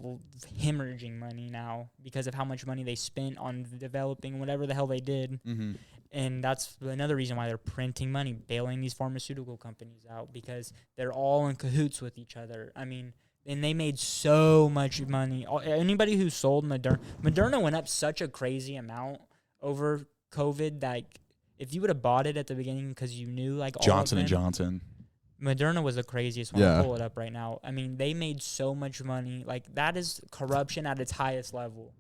hemorrhaging money now because of how much money they spent on developing whatever the hell they did. Mm-hmm. And that's another reason why they're printing money, bailing these pharmaceutical companies out, because they're all in cahoots with each other. I mean, and they made so much money. Anybody who sold Moderna went up such a crazy amount over COVID that if you would have bought it at the beginning because you knew like all Johnson & Johnson. Moderna was the craziest one. I'll pull it up right now. I mean, they made so much money. Like, that is corruption at its highest level.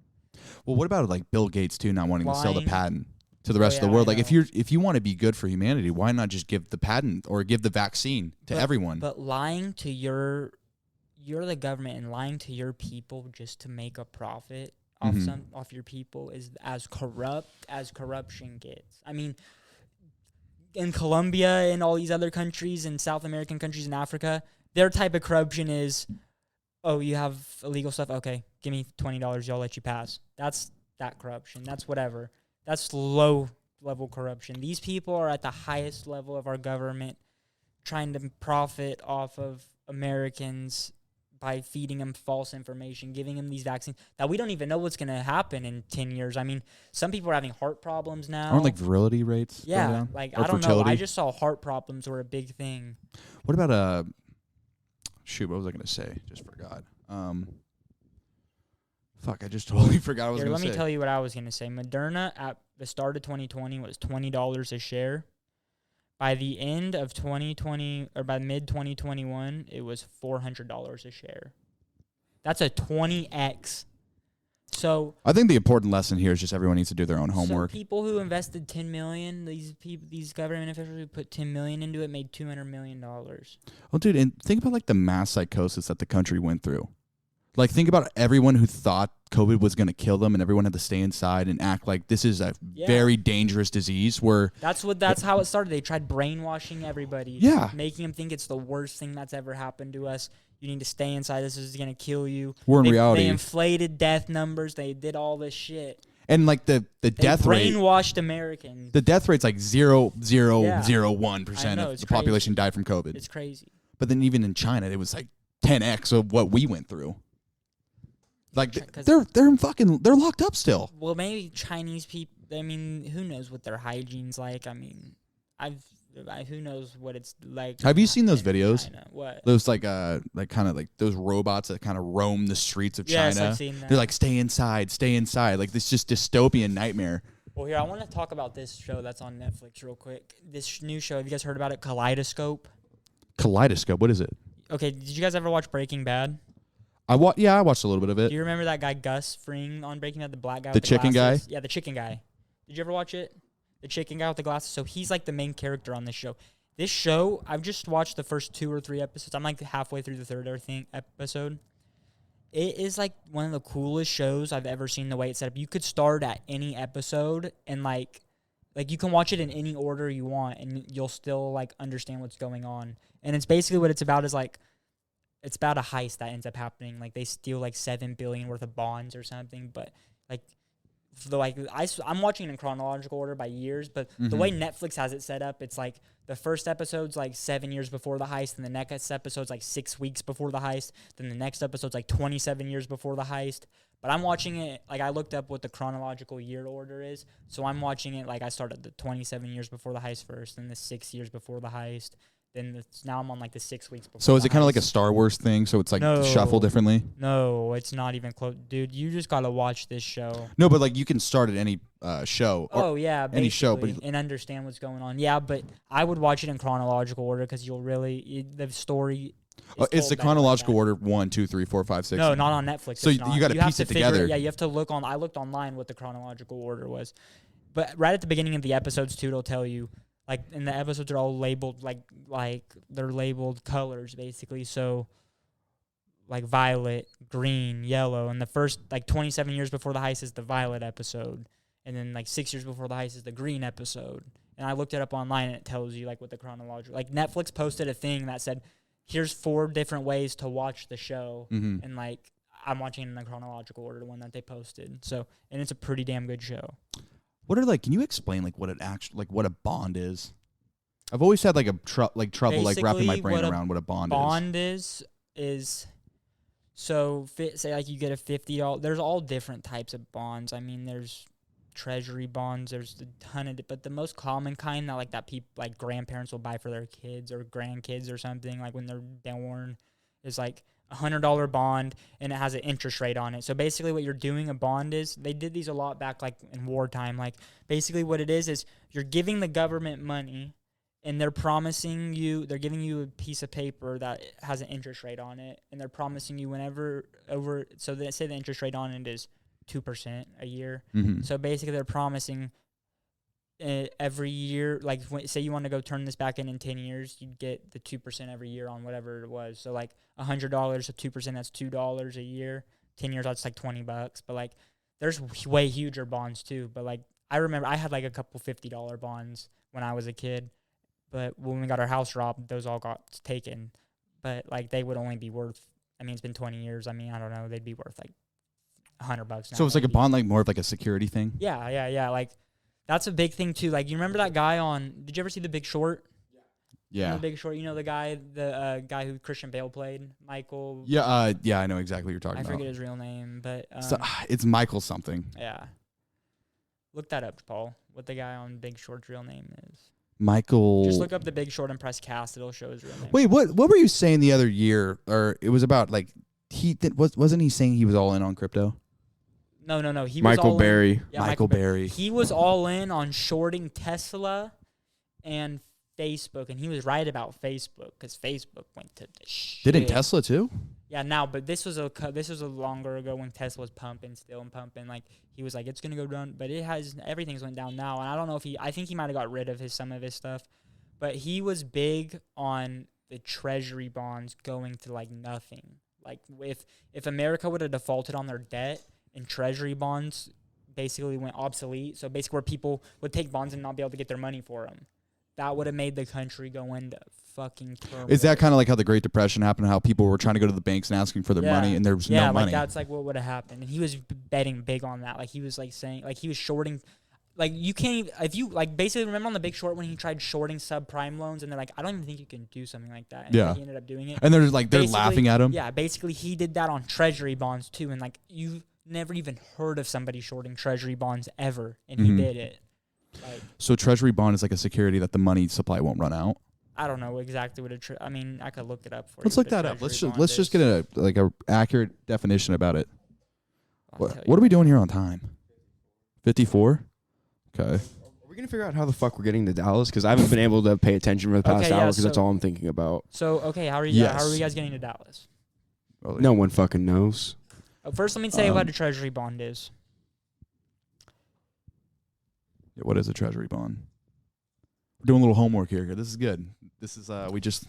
Well, what about like Bill Gates too, not wanting to sell the patent to the rest of the yeah, world? Like, if you want to be good for humanity, why not just give the patent or give the vaccine to everyone? But lying to you're the government, and lying to your people just to make a profit off your people is as corrupt as corruption gets. I mean, in Colombia and all these other countries and South American countries in Africa, their type of corruption is, oh, you have illegal stuff? Okay, give me $20, y'all let you pass. That's that corruption. That's whatever. That's low-level corruption. These people are at the highest level of our government trying to profit off of Americans by feeding them false information, giving them these vaccines that we don't even know what's going to happen in 10 years. I mean, some people are having heart problems now. Aren't like virility rates? Yeah, like I don't know. I just saw heart problems were a big thing. What about shoot, what was I going to say? Just forgot. Fuck, I just totally forgot what I was going to say. Let me tell you what I was going to say. Moderna at the start of 2020 was $20 a share. By the end of 2020, or by mid-2021, it was $400 a share. That's a 20x. So I think the important lesson here is just everyone needs to do their own homework. So people who invested $10 million, these government officials who put $10 million into it made $200 million. Well, dude, and think about like the mass psychosis that the country went through. Like, think about everyone who thought COVID was going to kill them, and everyone had to stay inside and act like this is a very dangerous disease. Where that's how it started. They tried brainwashing everybody, making them think it's the worst thing that's ever happened to us. You need to stay inside. This is going to kill you. We're in reality. They inflated death numbers. They did all this shit. And like the death rate, brainwashed Americans. The death rate's like 0.001% of the population died from COVID. It's crazy. But then even in China, it was like 10x of what we went through. Like they're locked up still. Well, maybe Chinese people. I mean, who knows what their hygiene's like? I mean, who knows what it's like? Have you seen those videos? China? What? Those like kind of like those robots that kind of roam the streets of China. Yes, I've seen that. They're like stay inside. Like this just dystopian nightmare. Well, here I want to talk about this show that's on Netflix real quick. This new show. Have you guys heard about it? Kaleidoscope. Kaleidoscope. What is it? Okay. Did you guys ever watch Breaking Bad? I watched a little bit of it. Do you remember that guy Gus Fring on Breaking Bad, the black guy? The with chicken glasses? guy? Yeah, the chicken guy. Did you ever watch it? the chicken guy with the glasses. So he's like the main character on this show. This show, I've just watched the first 2 or 3 episodes. I'm like halfway through the 3rd episode. It is like one of the coolest shows I've ever seen. The way it's set up, you could start at any episode and like you can watch it in any order you want, and you'll still like understand what's going on. And it's basically what it's about is like it's about a heist that ends up happening. Like they steal like $7 billion worth of bonds or something, but like. I'm watching it in chronological order by years, but the way Netflix has it set up, it's like the first episode's like 7 years before the heist, and the next episode's like 6 weeks before the heist, then the next episode's like 27 years before the heist. But I'm watching it, like I looked up what the chronological year order is, so I'm watching it like I started the 27 years before the heist first, then the 6 years before the heist, then now I'm on like the 6 weeks before. So is it kind of like a heist. Star Wars thing? So it's like No. shuffled differently? No, it's not even close. Dude, you just got to watch this show. No, but like you can start at any show. Oh yeah, any show, but and understand what's going on. Yeah, but I would watch it in chronological order because you'll really the story. It's the chronological order 1, 2, 3, 4, 5, 6. No, not on Netflix. So it's not. you got to piece it together. Yeah, you have to look on. I looked online what the chronological order was, but right at the beginning of the episodes too, it'll tell you. Like, and the episodes are all labeled like they're labeled colors basically. So, like violet, green, yellow, and the first like 27 years before the heist is the violet episode, and then like 6 years before the heist is the green episode. And I looked it up online, and it tells you like what the chronological. Like Netflix posted a thing that said, "Here's 4 different ways to watch the show," and like I'm watching in the chronological order, the one that they posted. So, and it's a pretty damn good show. What are like? Can you explain like what it actually like what a bond is? I've always had like a trouble like wrapping my brain around what a bond is. Bond is so say like you get a $50. There's all different types of bonds. I mean, there's treasury bonds. There's a ton of, but the most common kind that people like grandparents will buy for their kids or grandkids or something like when they're born is like $100 bond, and it has an interest rate on it. So basically what you're doing a bond is, they did these a lot back like in wartime. Like basically what it is you're giving the government money, and they're giving you a piece of paper that has an interest rate on it, and they're promising you so they say the interest rate on it is 2% a year. So basically they're promising every year, like say you want to go turn this back in 10 years, you'd get the 2% every year on whatever it was. So like $100, so 2%, that's $2 a year. 10 years, that's like $20. But like there's way huger bonds too. But like I remember I had like a couple $50 bonds when I was a kid. But when we got our house robbed, those all got taken. But like they would only be worth, I mean, it's been 20 years. I mean, I don't know, they'd be worth like $100 now. So it's like a bond, like more of like a security thing? Yeah. Like that's a big thing too. Like you remember that guy did you ever see The Big Short? Yeah. The Big Short, you know the guy who Christian Bale played, Michael. Yeah, I know exactly what you're talking about. I forget his real name, but it's Michael something. Yeah. Look that up, Paul. What the guy on Big Short's real name is. Michael. Just look up The Big Short and press cast. It'll show his real name. Wait, what were you saying the other year? Or it was about like wasn't he saying he was all in on crypto? No. He Michael was all Berry. In, yeah, Michael Berry. He was all in on shorting Tesla and Facebook, and he was right about Facebook because Facebook went to the shit. Didn't Tesla too? Yeah, now, but this was a longer ago when Tesla was pumping. Like he was like, it's gonna go down, but everything's went down now. And I don't know I think he might have got rid of some of his stuff, but he was big on the treasury bonds going to like nothing. Like if America would have defaulted on their debt and treasury bonds basically went obsolete, so basically where people would take bonds and not be able to get their money for them, that would have made the country go into fucking turmoil. Is that kind of like how the Great Depression happened, how people were trying to go to the banks and asking for their money, and there was no money? Yeah, like that's like what would have happened. And he was betting big on that. Like he was like saying, like he was shorting, like you can't even, if you like basically remember on The Big Short when he tried shorting subprime loans, and they're like, I don't even think you can do something like that. And yeah. He ended up doing it. And they're laughing at him. Yeah, basically he did that on treasury bonds too, and like you've never even heard of somebody shorting treasury bonds ever, and he did it. Like, so treasury bond is like a security that the money supply won't run out. I don't know exactly what I mean, I could look it up for you. Let's look that up. Let's just get a accurate definition about it. What are we doing here on time? 54? Okay. Are we going to figure out how the fuck we're getting to Dallas? Because I haven't been able to pay attention for the past hour because that's all I'm thinking about. So, okay, how are you guys getting to Dallas? No one fucking knows. First, let me tell you what a treasury bond is. What is a treasury bond? We're doing a little homework here. This is good. This is we just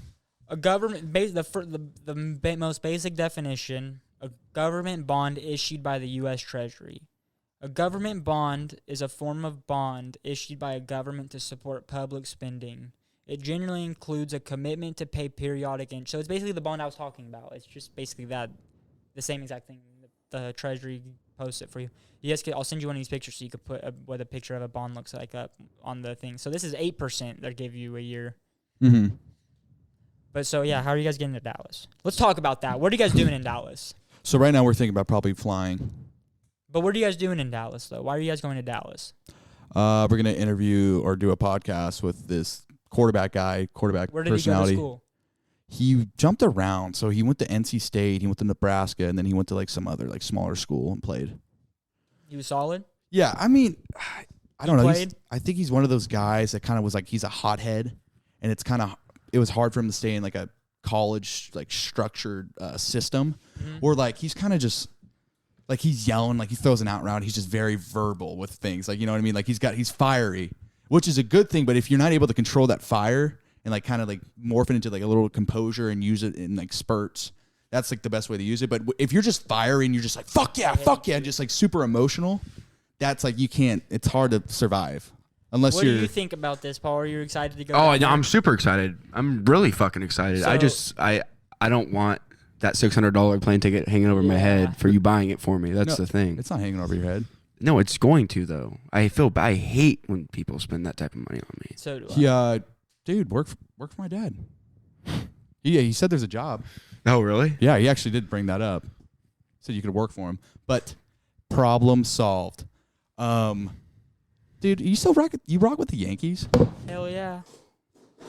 a government the most basic definition: a government bond issued by the U.S. Treasury. A government bond is a form of bond issued by a government to support public spending. It generally includes a commitment to pay periodic interest. So it's basically the bond I was talking about. It's just basically that, the same exact thing. The Treasury posts it for you. I'll send you one of these pictures so you could put what a picture of a bond looks like up on the thing. So this is 8% they give you a year. Mm-hmm. But so, yeah, how are you guys getting to Dallas? Let's talk about that. What are you guys doing in Dallas? So right now we're thinking about probably flying. But what are you guys doing in Dallas, though? Why are you guys going to Dallas? We're going to interview or do a podcast with this quarterback personality. Where did he go to school? He jumped around. So he went to NC State, he went to Nebraska, and then he went to like some other like smaller school and played. He was solid? Yeah, I mean, I don't know. Played? I think he's one of those guys that kind of was like, he's a hothead, and it was hard for him to stay in like a college like structured system, or like he's kind of just like he's yelling, like he throws an out route. He's just very verbal with things, like, you know what I mean? Like he's fiery, which is a good thing. But if you're not able to control that fire and like kind of like morph it into like a little composure and use it in like spurts, that's like the best way to use it. But if you're just fiery and you're just like fuck yeah, just like super emotional, that's like you can't. It's hard to survive. Unless what do you think about this, Paul? Are you excited to go? Oh, no, I'm super excited. I'm really fucking excited. I don't want that $600 plane ticket hanging over my head for you buying it for me. That's the thing. It's not hanging over your head. No, it's going to though. I feel bad. I hate when people spend that type of money on me. So do I. Yeah, dude, work for my dad. Yeah, he said there's a job. Oh, really? Yeah, he actually did bring that up. Said you could work for him, but problem solved. Dude, you still rock with the Yankees? Hell yeah.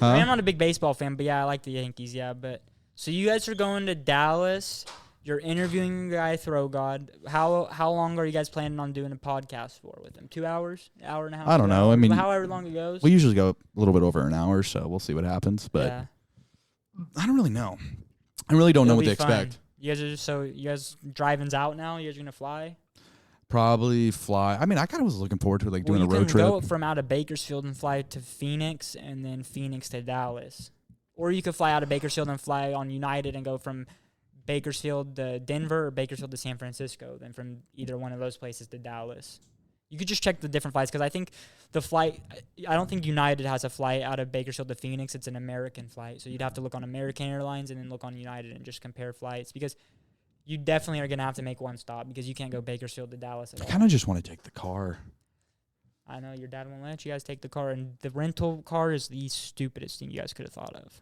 Huh? I mean, I'm not a big baseball fan, but yeah, I like the Yankees, yeah. But so you guys are going to Dallas. You're interviewing the guy, Throw God. How long are you guys planning on doing a podcast for with him? 2 hours? An hour and a half? I don't know. I mean, however long it goes. We usually go a little bit over an hour, so we'll see what happens. But yeah. I don't really know. I really don't know what to expect. You guys driving's out now? You guys are going to fly? Probably fly. I mean, I kind of was looking forward to like doing a road trip. You can go from out of Bakersfield and fly to Phoenix, and then Phoenix to Dallas. Or you could fly out of Bakersfield and fly on United and go from Bakersfield to Denver or Bakersfield to San Francisco, then from either one of those places to Dallas. You could just check the different flights, because I think I don't think United has a flight out of Bakersfield to Phoenix. It's an American flight. So you'd have to look on American Airlines and then look on United and just compare flights, because you definitely are going to have to make one stop, because you can't go Bakersfield to Dallas at all. I kind of just want to take the car. I know your dad won't let you guys take the car, and the rental car is the stupidest thing you guys could have thought of.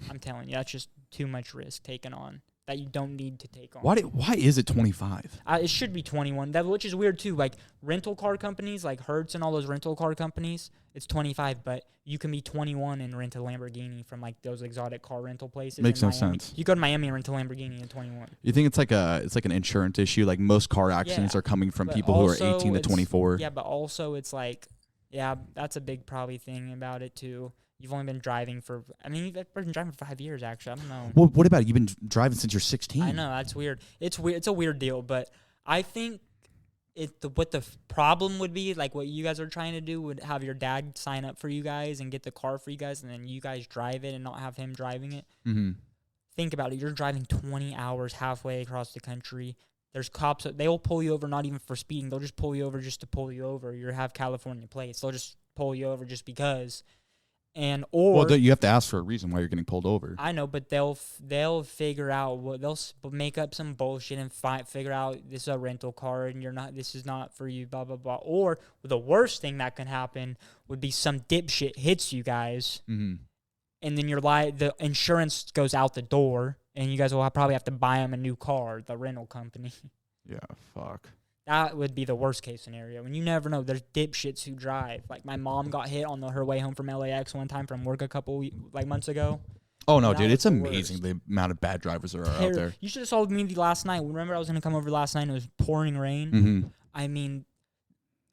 I'm telling you, that's just too much risk taken on that you don't need to take on. Why is it 25? It should be 21, which is weird too. Like rental car companies, like Hertz and all those rental car companies, it's 25, but you can be 21 and rent a Lamborghini from like those exotic car rental places. Makes no Miami. sense. You go to Miami and rent a Lamborghini at 21. You think it's like an insurance issue? Like most car accidents are coming from people who are 18 to 24. Yeah, but also it's like, yeah, that's a big probably thing about it too. You've only been driving for, you've been driving for 5 years, actually. I don't know. Well, what about it? You've been driving since you're 16. I know, that's weird. It's weird. It's a weird deal, but I think what the problem would be, like what you guys are trying to do, would have your dad sign up for you guys and get the car for you guys, and then you guys drive it and not have him driving it. Mm-hmm. Think about it. You're driving 20 hours halfway across the country. There's cops. They'll pull you over not even for speeding. They'll just pull you over just to pull you over. You have California plates. They'll just pull you over just because. Well, you have to ask for a reason why you're getting pulled over. I know, but they'll figure out they'll make up some bullshit and figure out this is a rental car and this is not for you, blah blah blah. Or the worst thing that can happen would be some dipshit hits you guys, mm-hmm. and then the insurance goes out the door, and you guys will probably have to buy them a new car, the rental company. Yeah, fuck. That would be the worst case scenario. And you never know. There's dipshits who drive. Like my mom got hit on her way home from LAX one time from work a couple months ago. Oh no, dude! It's amazing the amount of bad drivers there are out there. You should have saw me last night. Remember, I was gonna come over last night and it was pouring rain. Mm-hmm. I mean,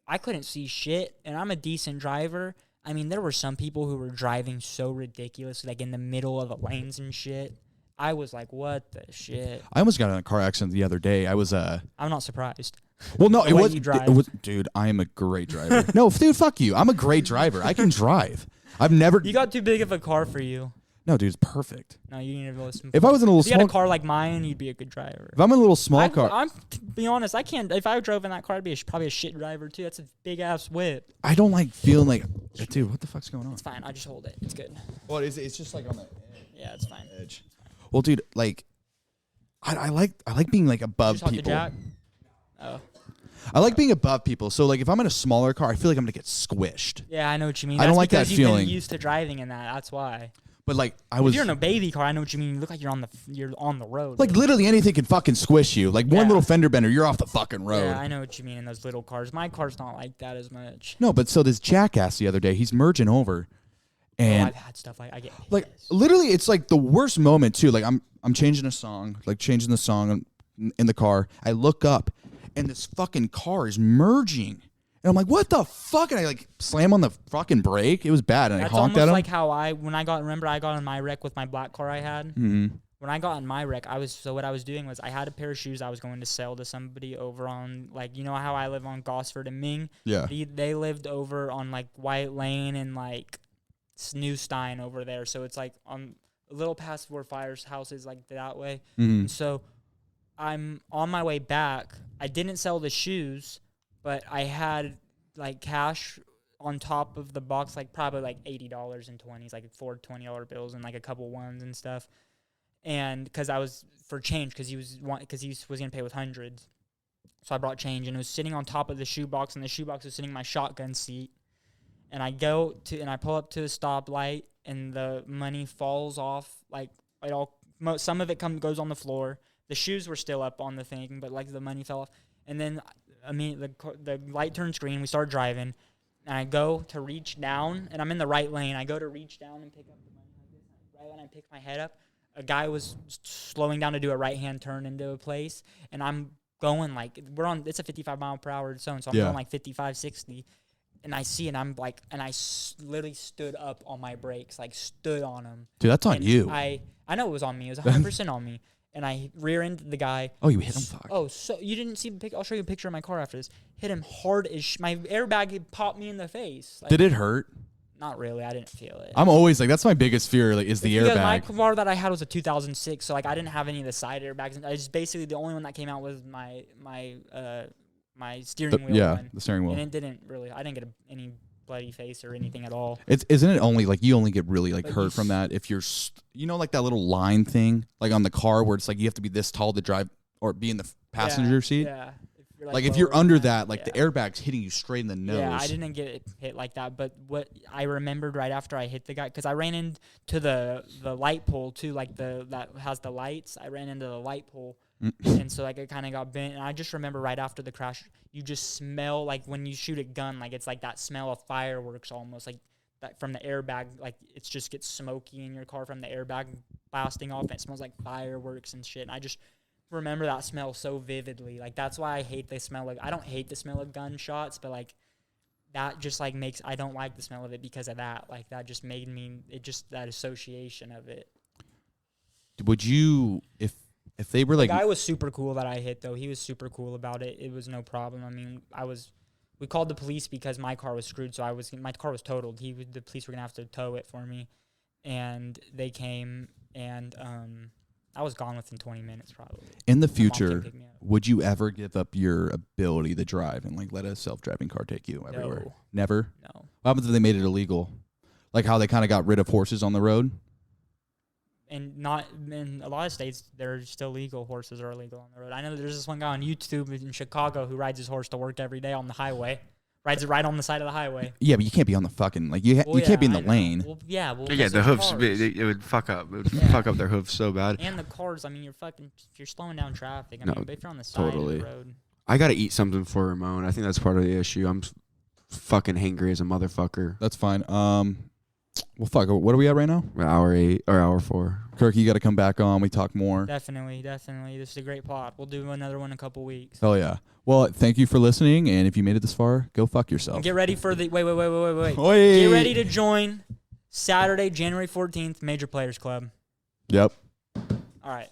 I couldn't see shit, and I'm a decent driver. I mean, there were some people who were driving so ridiculous, like in the middle of the lanes and shit. I was like, what the shit? I almost got in a car accident the other day. I'm not surprised. Well, no, The it way was, you drive. it was. Dude, I am a great driver. No, dude, fuck you. I'm a great driver. I can drive. I've never. You got too big of a car for you. No, dude, it's perfect. No, you need to listen. If I was in a little if you had small, a car like mine, you'd be a good driver. if I'm in a little small car, I'm to be honest. I can't. If I drove in that car, I'd be probably a shit driver too. That's a big ass whip. I don't like feeling like, dude, what the fuck's going on? It's fine. I just hold it. It's good. Well, it's just like on the Yeah, it's fine. edge. Well, dude, like, I like being like above Just talk to people. Jack. Oh. I like being above people. So like, if I'm in a smaller car, I feel like I'm gonna get squished. Yeah, I know what you mean. I don't That's like that because you've feeling. been used to driving in that. That's why. But like, If you're in a baby car, I know what you mean. You look like you're on the road. like literally anything can fucking squish you. Like one Yeah. little fender bender, you're off the fucking road. Yeah, I know what you mean in those little cars. My car's not like that as much. No, but so this jackass the other day, he's merging over, and I've had stuff like I get pissed. like literally, it's like the worst moment too. Like I'm changing a song, like changing the song in the car. I look up, and this fucking car is merging, and I'm like, what the fuck? And I like slam on the fucking brake. It was bad, and That's I honked almost at him. like how I got in my wreck with my black car I had. Mm-hmm. When I got in my wreck, what I was doing was I had a pair of shoes I was going to sell to somebody over on, like, you know how I live on Gosford and Ming? Yeah. They lived over on like White Lane and like New Stein over there. So it's like on a little past where Fire's house is, like that way. Mm-hmm. And so I'm on my way back. I didn't sell the shoes, but I had like cash on top of the box, like probably like $80 in 20s, like four $20 bills and like a couple ones and stuff. And because I was for change, because he was gonna pay with hundreds, so I brought change, and it was sitting on top of the shoebox, and the shoebox was sitting in my shotgun seat. And I pull up to a stoplight, and the money falls off, like some of it goes on the floor. The shoes were still up on the thing, but like the money fell off. And then the light turns green. We start driving, and I go to reach down, and I'm in the right lane. I go to reach down and pick up the money like this. Right when I pick my head up, a guy was slowing down to do a right-hand turn into a place, and I'm going like it's a 55 mile per hour zone, so I'm going like 55, 60, and I see, and I'm like, and I literally stood up on my brakes, like stood on them. Dude, that's on and you. I know it was on me. It was 100% on me, and I rear-ended the guy. Oh, you hit him? Fuck. Oh, so you didn't see the picture? I'll show you a picture of my car after this. Hit him hard as my airbag popped me in the face. Like, Did it hurt? Not really. I didn't feel it. I'm always like, that's my biggest fear. Like, is the Because airbag? my car that I had was a 2006, so like I didn't have any of the side airbags. I just basically the only one that came out was my steering wheel. Yeah, one. the steering wheel. And it didn't really. I didn't get any bloody face or anything at all. Isn't it only like you only get really like But hurt from that if you're like that little line thing like on the car where it's like you have to be this tall to drive or be in the passenger seat. Yeah. If you're lower under than that, like the yeah. airbag's hitting you straight in the nose. Yeah, I didn't get hit like that. But what I remembered right after I hit the guy, because I ran into the light pole too, like that has the lights. I ran into the light pole, and so like it kind of got bent. And I just remember right after the crash, you just smell like when you shoot a gun, like it's like that smell of fireworks almost, like that from the airbag. Like it just gets smoky in your car from the airbag blasting off, and it smells like fireworks and shit. And I just remember that smell so vividly. Like that's why I hate the smell of, I don't hate the smell of gunshots, but like that just like makes, I don't like the smell of it because of that. Like that just made me, that association of it. Would you, if they were like, The guy was super cool that I hit though. He was super cool about it. It was no problem. I mean, we called the police because my car was screwed. So my car was totaled. The police were gonna have to tow it for me, and they came, and I was gone within 20 minutes probably. in the My mom came future, pick me up. would you ever give up your ability to drive and like let a self-driving car take you everywhere? No. Never? No. What happens if they made it illegal? Like how they kind of got rid of horses on the road? And not in a lot of states, they're still legal. Horses are illegal on the road. I know there's this one guy on YouTube in Chicago who rides his horse to work every day on the highway. Rides it right on the side of the highway. Yeah, but you can't be on the fucking, like, you can't be in the lane. Well, yeah. Well, Yeah, the hoofs, it would fuck up. It would fuck up their hoofs so bad. And the cars, I mean, you're slowing down traffic. I No, mean, if you're on the side totally. of the road. I gotta eat something for Ramon. I think that's part of the issue. I'm fucking hangry as a motherfucker. That's fine. Well, fuck. What are we at right now? Hour 8 or hour 4. Kirk, you got to come back on. We talk more. Definitely. This is a great pod. We'll do another one in a couple weeks. Hell yeah. Well, thank you for listening. And if you made it this far, go fuck yourself. And get ready for the wait. Oi. Get ready to join Saturday, January 14th, Major Players Club. Yep. All right.